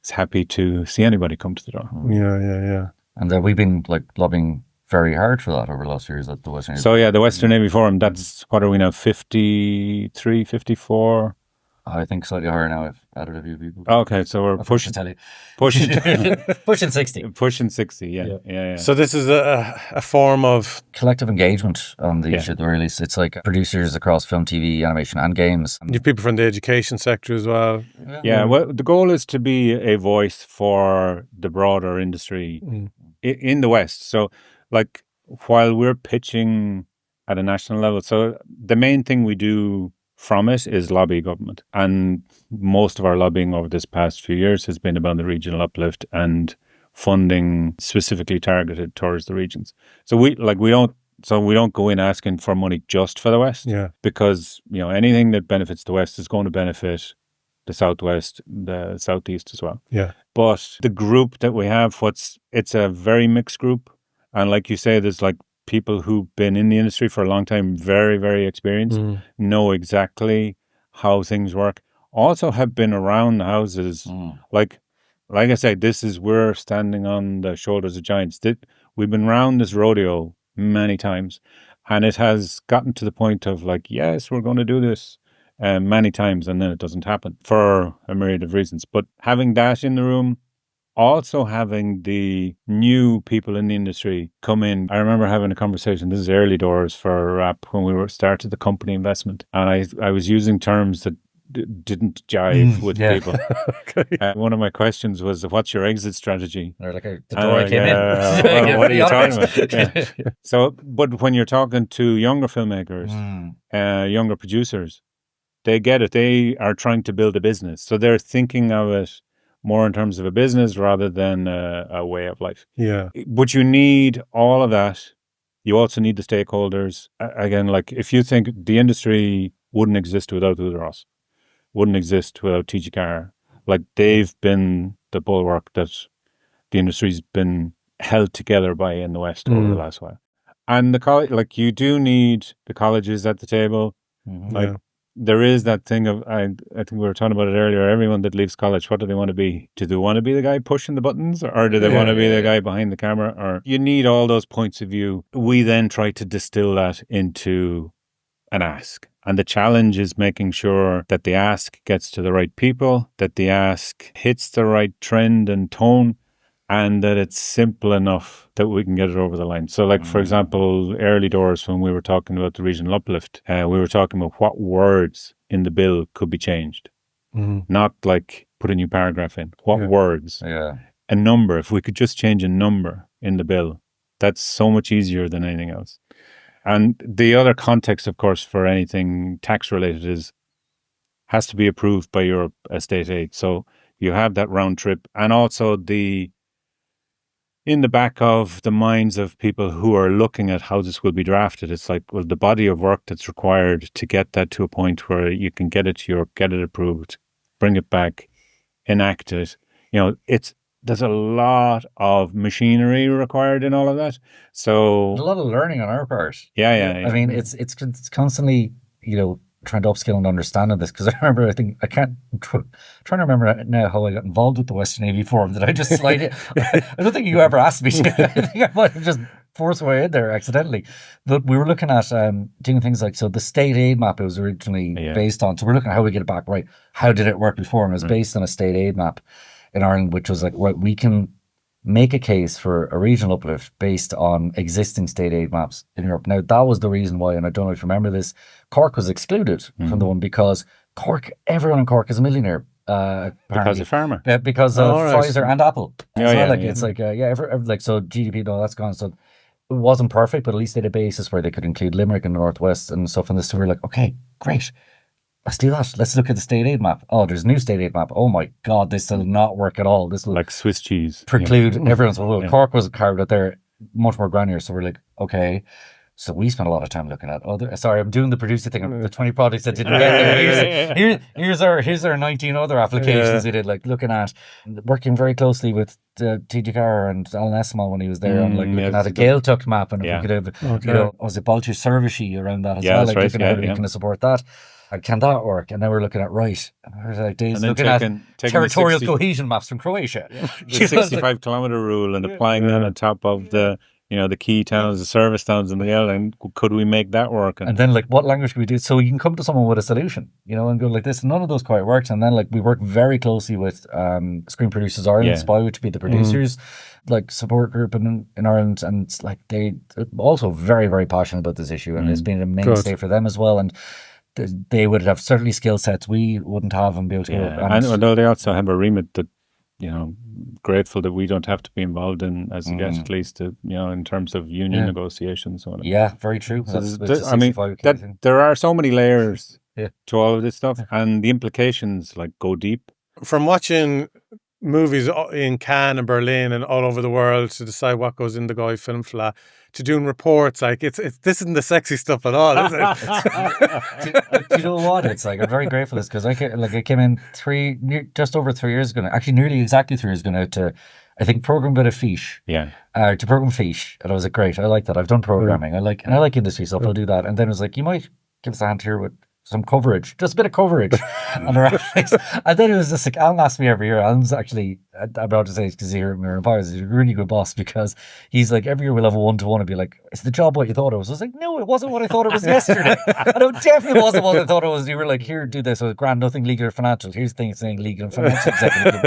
is happy to see anybody come to the door. Yeah. And we've been lobbying very hard for that over the last few years at the Western. So the Western EB Forum, that's, what are we now, 53, 54? I think slightly higher now. I've added a few people. Okay, so we're pushing 60. Pushing 60, yeah. So this is a form of collective engagement on the issue at the very least. It's like producers across film, TV, animation and games. You have people from the education sector as well. Yeah, well, the goal is to be a voice for the broader industry in the West. So while we're pitching at a national level, so the main thing we do from it is lobby government, and most of our lobbying over this past few years has been about the regional uplift and funding specifically targeted towards the regions. So we don't go in asking for money just for the West, because anything that benefits the West is going to benefit the Southwest, the Southeast as well. Yeah. But the group that we have, it's a very mixed group, and like you say, there's people who've been in the industry for a long time, very, very experienced, know exactly how things work, also have been around the houses. Like I said, we're standing on the shoulders of giants. We've been around this rodeo many times, and it has gotten to the point of yes, we're going to do this many times, and then it doesn't happen for a myriad of reasons. But having that in the room, also having the new people in the industry come in. I remember having a conversation, this is early doors for RAP, when we started the company investment, and I was using terms that didn't jive with people. Okay. One of my questions was, what's your exit strategy? Or the door I came in. Well, what are you talking about? So, but when you're talking to younger filmmakers, younger producers, they get it. They are trying to build a business. So they're thinking of it more in terms of a business rather than a way of life. Yeah. But you need all of that. You also need the stakeholders. Again, if you think the industry wouldn't exist without Udros, wouldn't exist without TGCAR, they've been the bulwark that the industry's been held together by in the West over the last while. And the college, you do need the colleges at the table. there is that thing of, I think we were talking about it earlier, everyone that leaves college, what do they want to be? Do they want to be the guy pushing the buttons, or do they want to be the guy behind the camera? Or you need all those points of view. We then try to distill that into an ask. And the challenge is making sure that the ask gets to the right people, that the ask hits the right trend and tone, and that it's simple enough that we can get it over the line. So like, for example, early doors, when we were talking about the regional uplift, we were talking about what words in the bill could be changed. Not like put a new paragraph in. What words? A number. If we could just change a number in the bill, that's so much easier than anything else. And the other context, of course, for anything tax related has to be approved by your estate aid. So you have that round trip, and also in the back of the minds of people who are looking at how this will be drafted, it's like, well, the body of work that's required to get that to a point where you can get it approved, bring it back, enact it. There's a lot of machinery required in all of that. So a lot of learning on our part. Yeah. I mean, it's constantly, trying to upskill and understanding this, because I remember, I'm trying to remember now how I got involved with the Western Navy Forum. Did I just slide it? I don't think you ever asked me to. I think I might have just forced my way in there accidentally. But we were looking at doing things like, so the state aid map it was originally based on. So we're looking at how we get it back right. How did it work before? And it was based on a state aid map in Ireland, which was like, right, we can make a case for a regional uplift based on existing state aid maps in Europe. Now, that was the reason why, and I don't know if you remember this, Cork was excluded from the one, because everyone in Cork is a millionaire. Because of farmer. Because of Pfizer and Apple. It's like, so GDP and all that's gone. So it wasn't perfect, but at least they had a basis where they could include Limerick and the Northwest and stuff in this. So we're like, okay, great. Let's do that. Let's look at the state aid map. Oh, there's a new state aid map. Oh my God, this will not work at all. This will like Swiss cheese. Preclude everyone's. Well, Cork was carved out there much more granular. So we're like, okay. So we spent a lot of time looking at sorry, I'm doing the producer thing. The 20 projects that didn't get there. Here's our 19 other applications we did, like looking at, working very closely with TG Carr and Alan Estimal when he was there, and like looking at a Gaeltacht map, and if we could have, was it Balcher Servicey around that as well? Like looking at how we can support that. And can that work? And then we're looking at looking at territorial cohesion maps from Croatia. The 65 kilometre rule, and applying that on top of the key towns, the service towns in the island. Could we make that work? And then like, what language can we do? So you can come to someone with a solution, and go like this. None of those quite worked. And then like, we work very closely with Screen Producers Ireland, SPY, which would be the producers, like support group in Ireland. And it's like, they're also very, very passionate about this issue. And it's been a mainstay for them as well. And they would have certainly skill sets we wouldn't have and be able to go. And although they also have a remit that, grateful that we don't have to be involved in as a guest, at least, in terms of union negotiations. Yeah, very true. So there are so many layers to all of this stuff, and the implications like go deep. From watching movies in Cannes and Berlin and all over the world to decide what goes in the Galway Film Fleadh, to doing reports, like this isn't the sexy stuff at all, is it? Do you know what? It's like, I'm very grateful for this, because I came in just over 3 years ago, actually nearly exactly 3 years ago now, to, I think, program a bit of Fiche. To program Fiche, and I was like, great, I like that. I've done programming. I like industry stuff. I'll do that. And then it was like, you might give us a hand here with some coverage, just a bit of coverage on our athletes. And then it was just like, Alan asks me every year. Alan's actually, I'm about to say, because he heard me in Empires, he's a really good boss, because he's like, every year we'll have a 1-to-1 and be like, is the job what you thought it was? I was like, no, it wasn't what I thought it was yesterday. And it definitely wasn't what I thought it was. You were like, here, do this. So grand, nothing legal or financial. Here's the thing saying legal and financial executive.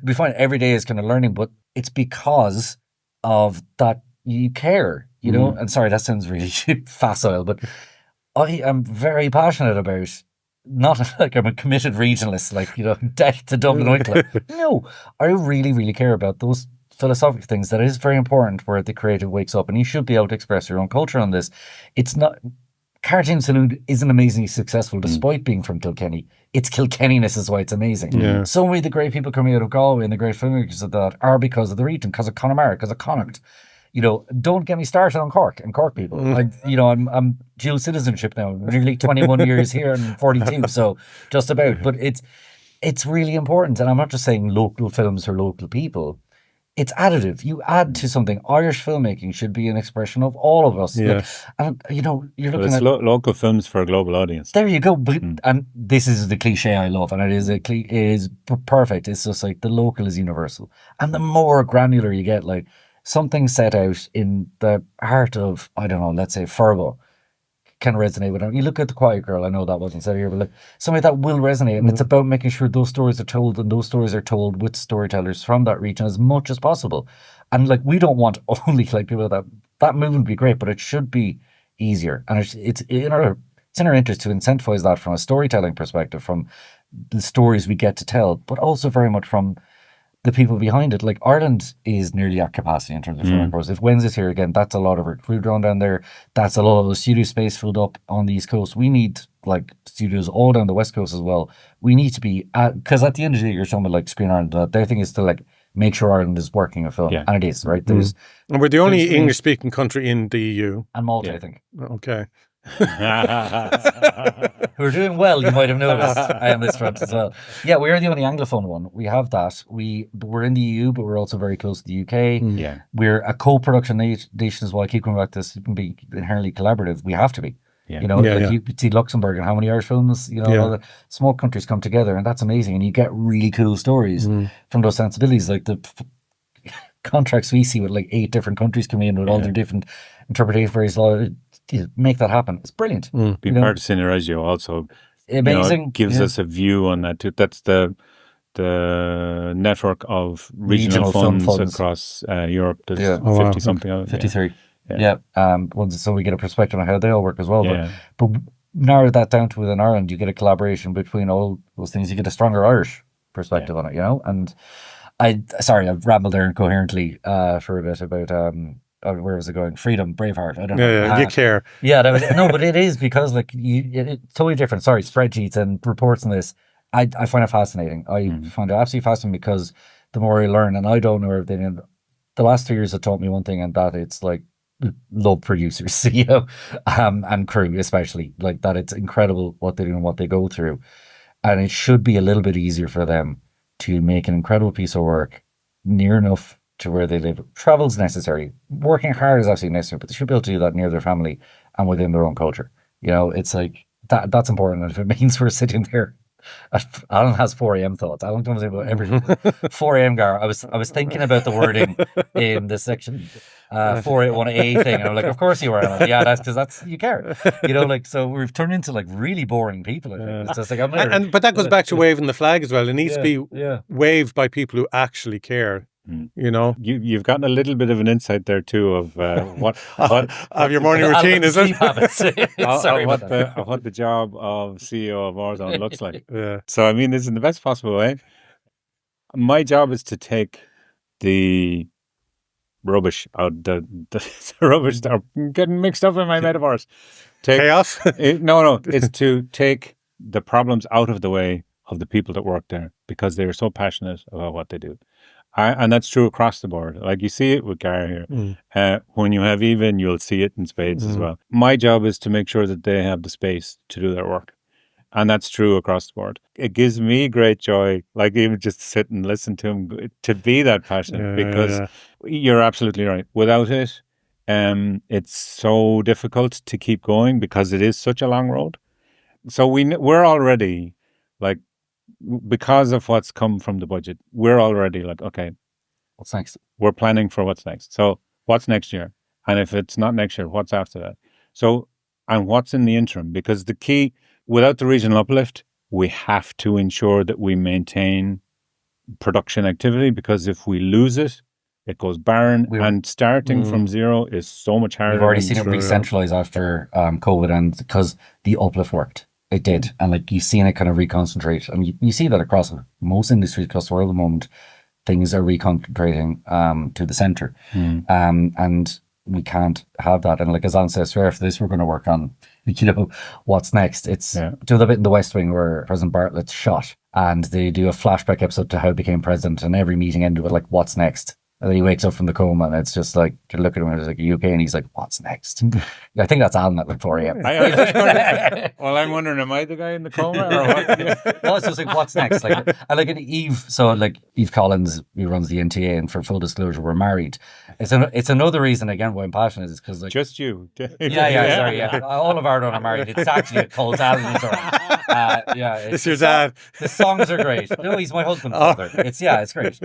We find every day is kind of learning, but it's because of that you care, and sorry, that sounds really facile, but I am very passionate about, not like I'm a committed regionalist, like, death to Dublin and Wicklow. No, I really, really care about those philosophical things that is very important, where the creative wakes up, and you should be able to express your own culture on this. It's not, Cartoon Saloon isn't amazingly successful despite being from Kilkenny. It's Kilkenniness is why it's amazing. So many of the great people coming out of Galway and the great filmmakers of that are because of the region, because of Connemara, because of Connacht. Don't get me started on Cork and Cork people. I'm dual citizenship now. Nearly 21 years here and 42, so just about. But it's really important, and I'm not just saying local films for local people. it's additive. You add to something. Irish filmmaking should be an expression of all of us. Yeah. And you know, you're looking it's at local films for a global audience. there you go. But, and this is the cliche I love, and it is perfect. It's just like the local is universal, and the more granular you get, like something set out in the heart of, I don't know, let's say Furbo, can resonate with them. You look at The Quiet Girl, I know that wasn't said here, but like something that will resonate, and it's about making sure those stories are told, and those stories are told with storytellers from that region as much as possible. And like, we don't want only like people that movement would be great, but it should be easier, and it's in our interest to incentivize that from a storytelling perspective, from the stories we get to tell, but also very much from the people behind it. Like, Ireland is nearly at capacity in terms of filming process. If Wednesday's here again, that's a lot of our crew drawn down there. That's a lot of the studio space filled up on the East Coast. We need like studios all down the West Coast as well. We need to be because at the end of the day, you're talking about like Screen Ireland. Their thing is to like make sure Ireland is working a film, and it is, right? And we're the only English speaking country in the EU, and Malta, I think. Okay. We're doing well, you might have noticed. I am this front as well. Yeah, we are the only Anglophone one. We have that. We're in the EU, but we're also very close to the UK. Yeah. We're a co-production nation as well. I keep coming back to this. It can be inherently collaborative. We have to be. Yeah. You know, you see Luxembourg and how many Irish films, you know, all the small countries come together, and that's amazing. And you get really cool stories from those sensibilities. Like the contracts we see with like 8 different countries coming in with all their different interpretations, various laws. Make that happen. It's brilliant. Being part of Cineregio also amazing gives us a view on that too. That's the network of regional funds across Europe. There's 50 something of it. 53. So we get a perspective on how they all work as well. But narrow that down to within Ireland, you get a collaboration between all those things. You get a stronger Irish perspective on it, you know. And I've rambled there incoherently for a bit about where was it going? Freedom, Braveheart. I don't know. You care. Yeah, no, but it is because like it's totally different. Sorry, spreadsheets and reports and this. I find it fascinating. I find it absolutely fascinating because the more I learn, and I don't know everything. And the last 3 years have taught me one thing, and that it's like love producers, you know, and crew especially. Like that, it's incredible what they do and what they go through, and it should be a little bit easier for them to make an incredible piece of work near enough to where they live. Travel's necessary. Working hard is absolutely necessary, but they should be able to do that near their family and within their own culture. You know, it's like that's important. And if it means we're sitting there, Alan has 4 a.m. thoughts. Alan comes in about everything. 4 a.m. Gar. I was thinking about the wording in the section 481A thing, and I'm like, of course you are, Alan. Yeah, that's you care. You know, like, so we've turned into like really boring people. I think. It's just like but that goes back to waving the flag as well. It needs to be waved by people who actually care. You know, you've gotten a little bit of an insight there too of what of your morning routine, is it? Sorry what the job of CEO of Ardán looks like. Yeah. So I mean this in the best possible way. My job is to take the rubbish out the rubbish that are getting mixed up in my metaphors. Chaos? No, it's to take the problems out of the way of the people that work there because they are so passionate about what they do. And that's true across the board. Like you see it with Garry here. When you have Even, you'll see it in spades as well. My job is to make sure that they have the space to do their work. And that's true across the board. It gives me great joy, like even just to sit and listen to him, to be that passionate because you're absolutely right. Without it, it's so difficult to keep going because it is such a long road. So we're already like, because of what's come from the budget, we're already like, okay, what's next? We're planning for what's next. So what's next year? And if it's not next year, what's after that? So, and what's in the interim? Because the key, without the regional uplift, we have to ensure that we maintain production activity, because if we lose it, it goes barren, and starting from zero is so much harder. We've already seen it re-centralise after COVID, and because the uplift worked. It did. And like you've seen it kind of reconcentrate. And you see that across most industries across the world at the moment, things are reconcentrating to the centre. And we can't have that. And like as Alan says, for this we're going to work on, you know, what's next. It's do the bit in the West Wing where President Bartlett's shot and they do a flashback episode to how he became president, and every meeting ended with like, what's next? And then he wakes up from the coma and it's just like, you look at him and it's like, are you okay? And he's like, what's next? I think that's Alan at like 4 a.m. Well, I'm wondering, am I the guy in the coma or what? No, it's just like, what's next? Like, I like an Eve. So like Eve Collins, who runs the NTA, and for full disclosure, we're married. It's another reason, again, why I'm passionate is because, like... Just you. Yeah. All of Ardán are married. It's actually a cult. Alan Duggan. It's your dad. The songs are great. No, he's my husband. Father. It's great.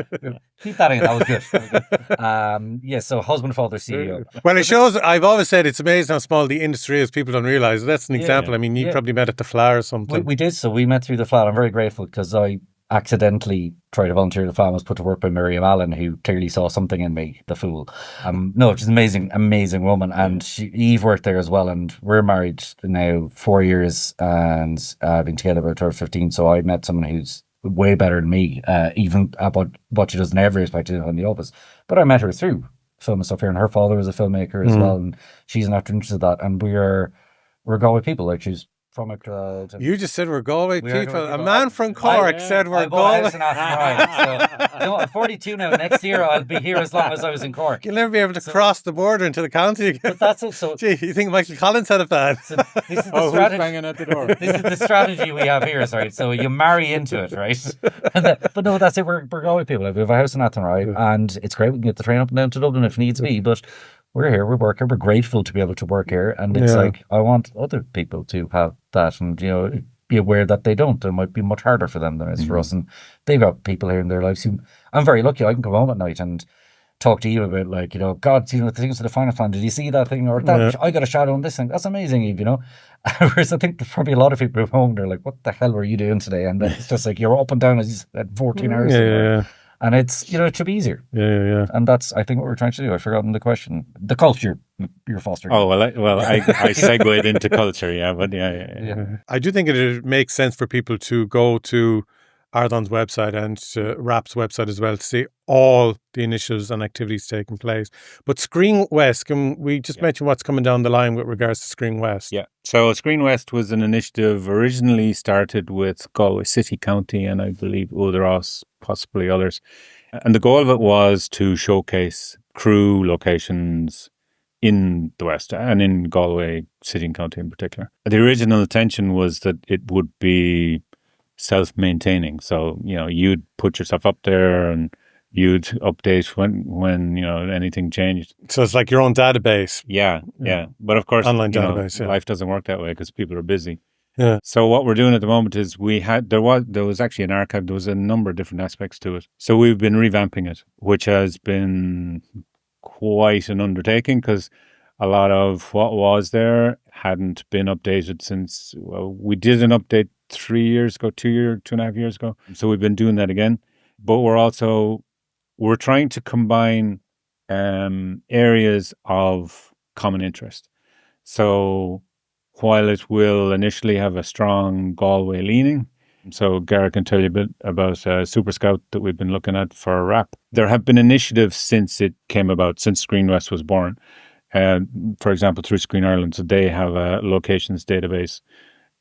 Keep that in. That was good. So husband, father, CEO. Well, it shows. I've always said it's amazing how small the industry is. People don't realise. That's an example. I mean, you probably met at the FLA or something. We did. So we met through the FLA. I'm very grateful because I accidentally tried to volunteer at the FLA. I was put to work by Miriam Allen, who clearly saw something in me, the fool. No, she's an amazing woman. And Eve worked there as well. And we're married now 4 years and been together about 12, 15. So I met someone who's way better than me, even about what she does in every aspect in the office. But I met her through film and stuff here. And her father was a filmmaker as well. And she's an actor interested in that. And we're Galway people. Like, she's from a... You just said we're Galway people. A man from Cork said we're Galway. I'm 42 now. Next year I'll be here as long as I was in Cork. You'll never be able to cross the border into the county again. But that's it. So, gee, you think Michael Collins had a plan? So this is the strategy. Who's banging at the door? This is the strategy we have here, sorry. So you marry into it, right? But no, that's it. We're Galway people. We have a house in Athenry, and it's great. We can get the train up and down to Dublin if needs be, but we're here, we work here, we're grateful to be able to work here, and it's like, I want other people to have that and, be aware that they don't. It might be much harder for them than it is for us, and they've got people here in their lives who, I'm very lucky, I can come home at night and talk to you about, like, God, the things of the finance plan, did you see that thing, or that, I got a shadow on this thing, that's amazing, Eve, whereas I think there's probably a lot of people at home, they're like, what the hell were you doing today? And it's just like, you're up and down, as you said, 14 hours. And it's, it should be easier. Yeah. And that's, I think, what we're trying to do. I've forgotten the question. The culture you're fostering. Oh, I segued into culture, but yeah. I do think it makes sense for people to go to Ardán's website and to RAP's website as well to see all the initiatives and activities taking place. But Screen West, can we just mention what's coming down the line with regards to Screen West? Yeah. So Screen West was an initiative originally started with Galway City, County, and I believe Uldross, possibly others. And the goal of it was to showcase crew locations in the West and in Galway City and County in particular. The original intention was that it would be self-maintaining. So, you'd put yourself up there and you'd update when anything changed. So it's like your own database. Yeah. But of course, online database. Life doesn't work that way because people are busy. Yeah. So what we're doing at the moment is there was actually an archive. There was a number of different aspects to it. So we've been revamping it, which has been quite an undertaking because a lot of what was there hadn't been updated since, we did an update 3 years ago, 2.5 years ago. So we've been doing that again. But we're trying to combine areas of common interest. So while it will initially have a strong Galway leaning, so Gar can tell you a bit about Super Scout that we've been looking at for RAP. There have been initiatives since it came about, since Screen West was born. For example, through Screen Ireland, so they have a locations database.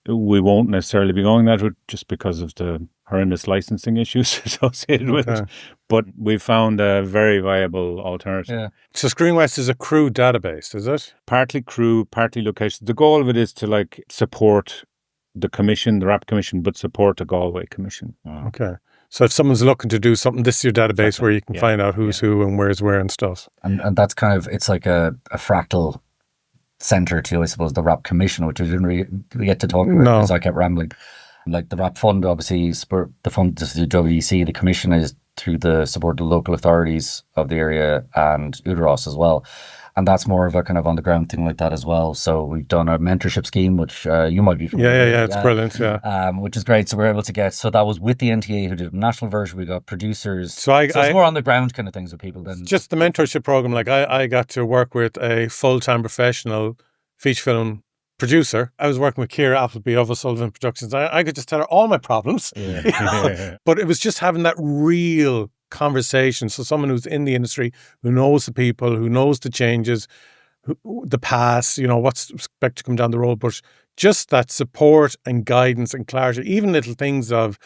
We won't necessarily be going that route just because of the horrendous licensing issues associated with it. But we found a very viable alternative. Yeah. So Screen West is a crew database, is it? Partly crew, partly location. The goal of it is to support the commission, the RAP commission, but support the Galway commission. Okay. So if someone's looking to do something, this is your database where you can find out who's who and where's where and stuff. And that's kind of, it's like a fractal centre to, I suppose, the RAP commission, which we didn't really get to talk about because I kept rambling. Like the RAP fund, obviously, the fund is the WEC, the commission is through the support of the local authorities of the area and Uldross as well. And that's more of a kind of on the ground thing like that as well. So we've done our mentorship scheme, which you might be familiar with. Yeah, it's brilliant, which is great. So we're able to get, so that was with the NTA who did a national version. We got producers. So it's more on the ground kind of things with people than just the mentorship program. Like I got to work with a full-time professional feature film producer. I was working with Ciara Appleby of O'Sullivan Productions. I could just tell her all my problems. But it was just having that real conversation. So someone who's in the industry, who knows the people, who knows the changes, the past, what's expected to come down the road, but just that support and guidance and clarity, even little things of,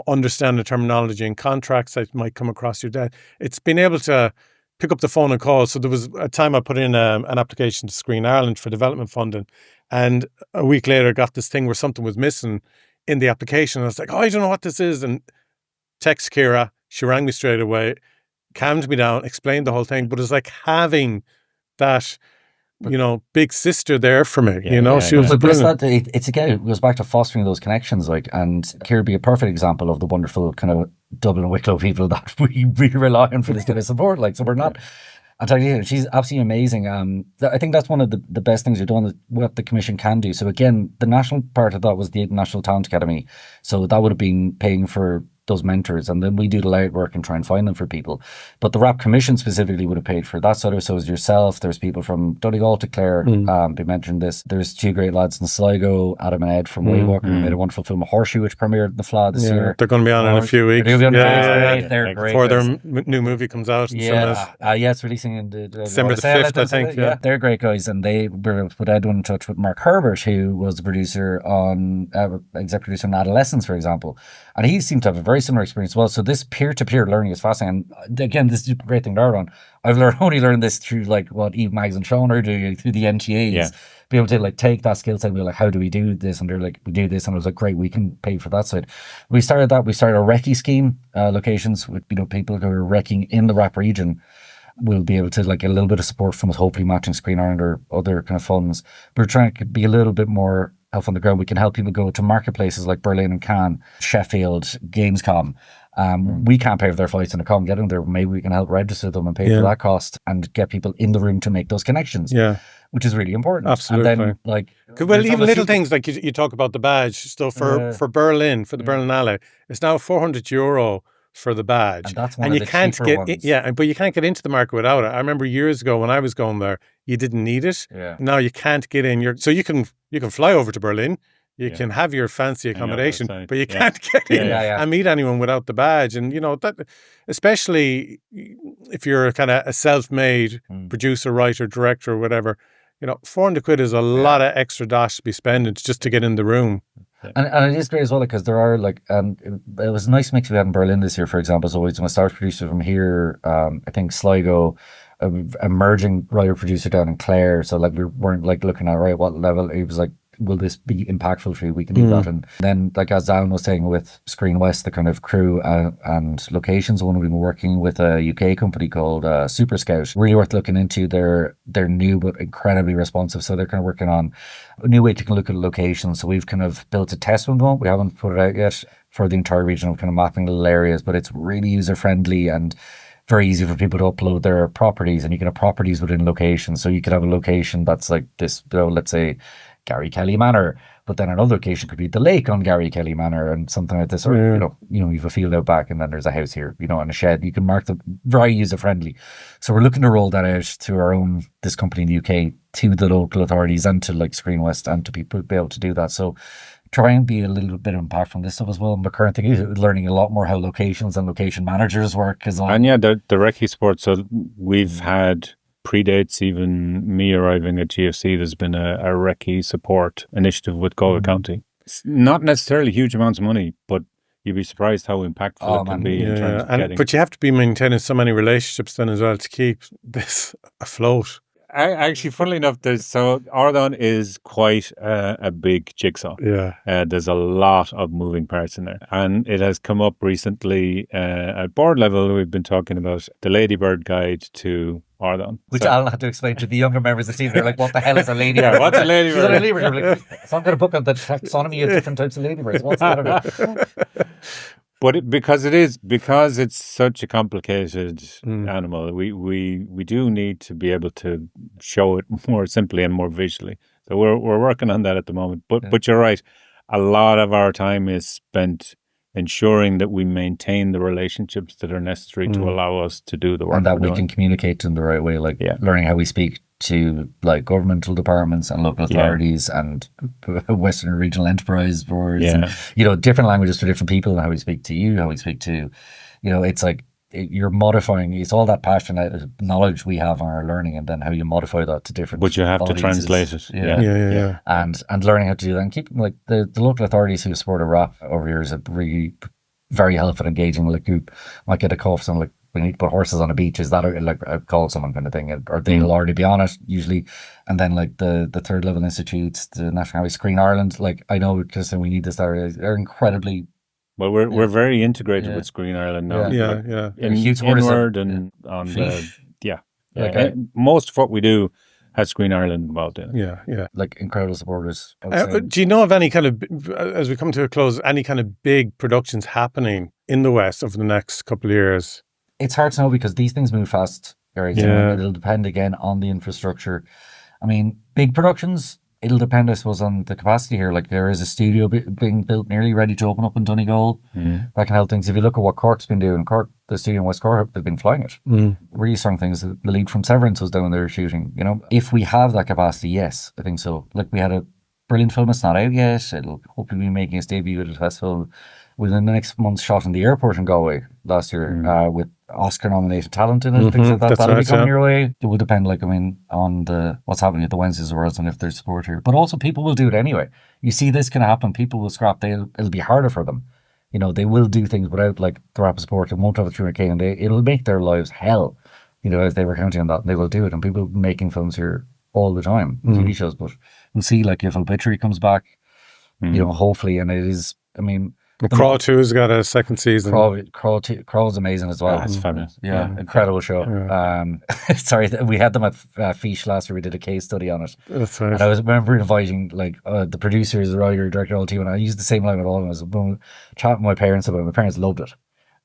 understanding the terminology and contracts that might come across your desk. It's been able to pick up the phone and call. So there was a time I put in an application to Screen Ireland for development funding, and a week later I got this thing where something was missing in the application. I was like, I don't know what this is, and text Ciara. She rang me straight away, calmed me down, explained the whole thing. But it's like having that, big sister there for me. She was brilliant. It's again, it goes back to fostering those connections. And Ciara would be a perfect example of the wonderful kind of Dublin and Wicklow people that we rely on for this kind of support. So we're not. I'll tell you, she's absolutely amazing. I think that's one of the best things you're doing, what the Commission can do. So again, the national part of that was the National Talent Academy. So that would have been paying for those mentors, and then we do the light work and try and find them for people. But the RAP Commission specifically would have paid for that sort of. So as yourself, there's people from Donegal to Clare, they mentioned this. There's two great lads in Sligo, Adam and Ed from Waywalker, who made a wonderful film, Horseshoe, which premiered in the FLA this year. They're going to be on in a few weeks. They're great. Before their new movie comes out. It's releasing in December the 5th, I think. Yeah, they're great guys, and they were put Edwin in touch with Mark Herbert, who was the producer on executive producer on Adolescence, for example, and he seemed to have a very similar experience as well. So this peer-to-peer learning is fascinating. And again, this is a great thing to learn on. I've only learned this through what Eve, Mags and Sean are doing through the NTAs. Be able to take that skill set and be like, how do we do this? And they're like, we do this. And I was like, great, we can pay for that side. We started a recce scheme, locations with people who are wrecking in the RAP region will be able to get a little bit of support from us, hopefully matching Screen Ireland or other kind of funds. We're trying to be a little bit more help on the ground. We can help people go to marketplaces like Berlin and Cannes, Sheffield, Gamescom. We can't pay for their flights and a come get them there. Maybe we can help register them and pay for that cost and get people in the room to make those connections. Yeah, which is really important. Absolutely. And then even little things like you talk about the badge. So for Berlin, for the Berlin Alley, it's now €400 for the badge, and that's one of the cheaper ones. But you can't get into the market without it. I remember years ago when I was going there, you didn't need it. Now you can't get in. So you can fly over to Berlin. You can have your fancy accommodation, but you can't get in and meet anyone without the badge. And that, especially if you're kind of a self-made producer, writer, director, or whatever, £400 is a lot of extra dosh to be spending just to get in the room. And it is great as well because there are it was a nice mix we had in Berlin this year, for example. So it's my star producer from here, I think Sligo, emerging writer producer down in Clare. So we weren't looking at what level. It was will this be impactful for you? We can do that. And then as Alan was saying with Screen West, the kind of crew and locations, one we've been working with a UK company called Super Scout, really worth looking into. They're new but incredibly responsive, so they're kind of working on a new way to look at locations. So we've kind of built a test one. We haven't put it out yet for the entire region of kind of mapping little areas, but it's really user friendly and very easy for people to upload their properties, and you can have properties within locations. So you could have a location that's like this, let's say Gary Kelly Manor, but then another location could be the lake on Gary Kelly Manor and something like this, or you have a field out back and then there's a house here, and a shed. You can mark them, very user friendly. So we're looking to roll that out to this company in the UK, to the local authorities and to Screen West and to people be able to do that. So try and be a little bit impact from this stuff as well. And the current thing is learning a lot more how locations and location managers work as well. And the recce sport. So we've had predates even me arriving at GFC. There's been a recce support initiative with Galway County. It's not necessarily huge amounts of money, but you'd be surprised how impactful it can be in terms of getting. But you have to be maintaining so many relationships then as well to keep this afloat. Actually, funnily enough, Ardán is quite a big jigsaw. There's a lot of moving parts in there. And it has come up recently at board level. We've been talking about the Ladybird Guide to Ardán. Which Alan had to explain to the younger members of the team. They're like, what the hell is a ladybird? What's a ladybird? She's a ladybird. So I'm going to book on the taxonomy of different types of ladybirds. What's that? But because it's such a complicated animal, we do need to be able to show it more simply and more visually. So we're working on that at the moment. But you're right, a lot of our time is spent ensuring that we maintain the relationships that are necessary to allow us to do the work, and that we can communicate in the right way, learning how we speak to governmental departments and local authorities and Western Regional Enterprise boards, and different languages for different people, and how we speak to you, how we speak to, it's you're modifying. It's all that passion, knowledge we have on our learning, and then how you modify that to different. But you have audiences. To translate it. Yeah. And learning how to do that, and keeping the local authorities who support a RAP over years are really very helpful, engaging. You might get a call from someone we need to put horses on a beach. Is that a call someone kind of thing, or they'll already be on it usually. And then the third level institutes, the National Highway, Screen Ireland. I know because we need this. They're incredibly Well, we're very integrated with Screen Ireland now. Yeah. Inward and on the most of what we do has Screen Ireland involved in it. Yeah. Like incredible supporters. Do you know of any kind of, as we come to a close, any kind of big productions happening in the West over the next couple of years? It's hard to know because these things move fast, Gary. So it'll depend again on the infrastructure. I mean, big productions, it'll depend, I suppose, on the capacity here. Like there is a studio being built nearly ready to open up in Donegal. That can help things. If you look at what Cork's been doing, the studio in West Cork, they've been flying it. Really strong things. The lead from Severance was down there shooting. You know, if we have that capacity, yes, I think so. Like we had a brilliant film that's not out yet. It'll hopefully be making its debut at a festival within the next month, shot in the airport in Galway last year with Oscar-nominated talent in it, things like that. That'll be coming your way. It will depend, on what's happening at the Wednesdays Awards and if there's support here. But also people will do it anyway. You see this can happen. People will scrap. It'll be harder for them. You know, they will do things without the rapid support and won't have it through a K, and it'll make their lives hell, if they were counting on that, and they will do it. And people making films here all the time, TV shows. But we'll see, if Obituary comes back, hopefully, and it is, Crawl 2 has got a second season. Craw's amazing as well. That's fabulous. Yeah, incredible show. Yeah. Sorry, we had them at Fish last year. We did a case study on it. That's right. And I remember inviting the producers, the writer, director, all the team, and I used the same line with all of them. I was chatting with my parents about it. My parents loved it.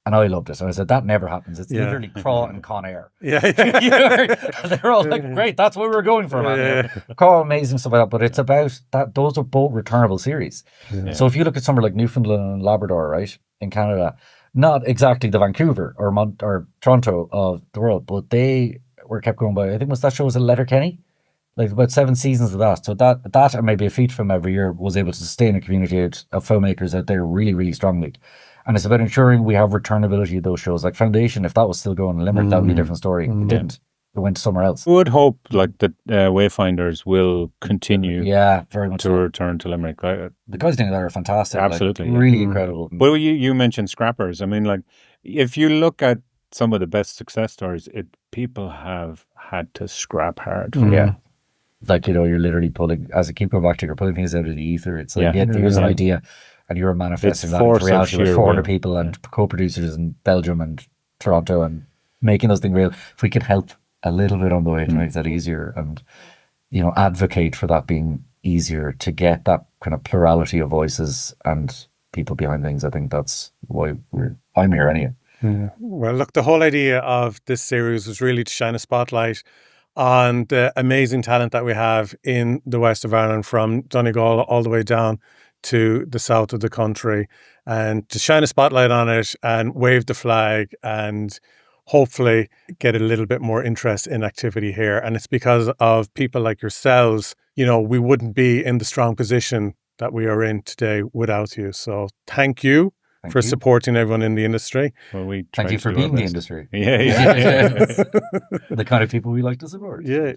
And I loved it. And I said, that never happens. It's literally Craw and Con Air. Yeah. They're all like, great, that's what we're going for, man. Craw, amazing stuff like that. But it's about that. Those are both returnable series. Yeah. So if you look at somewhere like Newfoundland and Labrador, right, in Canada, not exactly the Vancouver or Toronto of the world, but they were kept going by, I think that show was a Letterkenny. About 7 seasons of that. So that and maybe a feature film every year was able to sustain a community of filmmakers out there really, really strongly. And it's about ensuring we have returnability of those shows. Like Foundation, if that was still going in Limerick, that would be a different story. It didn't. It went somewhere else. We would hope that Wayfinders will continue very much to return to Limerick. The guys doing that are fantastic. Absolutely. Really incredible. Well, you mentioned scrappers. If you look at some of the best success stories, people have had to scrap hard for it. You're literally pulling, as a keep going back to, you're pulling things out of the ether. It's here's an idea, and you're manifesting that into reality with 400 people and co-producers in Belgium and Toronto and making those things real. If we could help a little bit on the way to make that easier and, advocate for that being easier to get that kind of plurality of voices and people behind things, I think that's why I'm here anyway. Yeah. Well, look, the whole idea of this series was really to shine a spotlight on the amazing talent that we have in the west of Ireland, from Donegal all the way down to the south of the country, and to shine a spotlight on it and wave the flag and hopefully get a little bit more interest in activity here. And it's because of people like yourselves, we wouldn't be in the strong position that we are in today without you. So thank you. Thank you. Supporting everyone in the industry. Well, thank you for being the industry. Yeah. The kind of people we like to support. Yeah.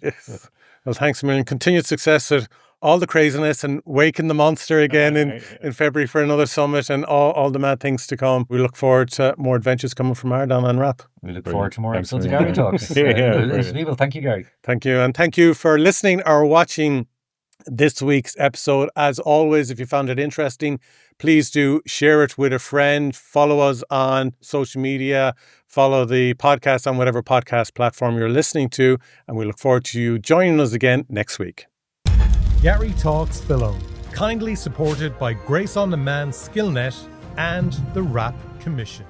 Well, thanks a million. Continued success with all the craziness and waking the monster again in February for another summit and all the mad things to come. We look forward to more adventures coming from Ardán and Rap. We look forward to more episodes of Garry Talks. Thank you, Gary. Thank you. And thank you for listening or watching this week's episode. As always, if you found it interesting, please do share it with a friend. Follow us on social media. Follow the podcast on whatever podcast platform you're listening to. And we look forward to you joining us again next week. Garry Talks Film, kindly supported by Grace on Demand, Skillnet and the Rap Commission.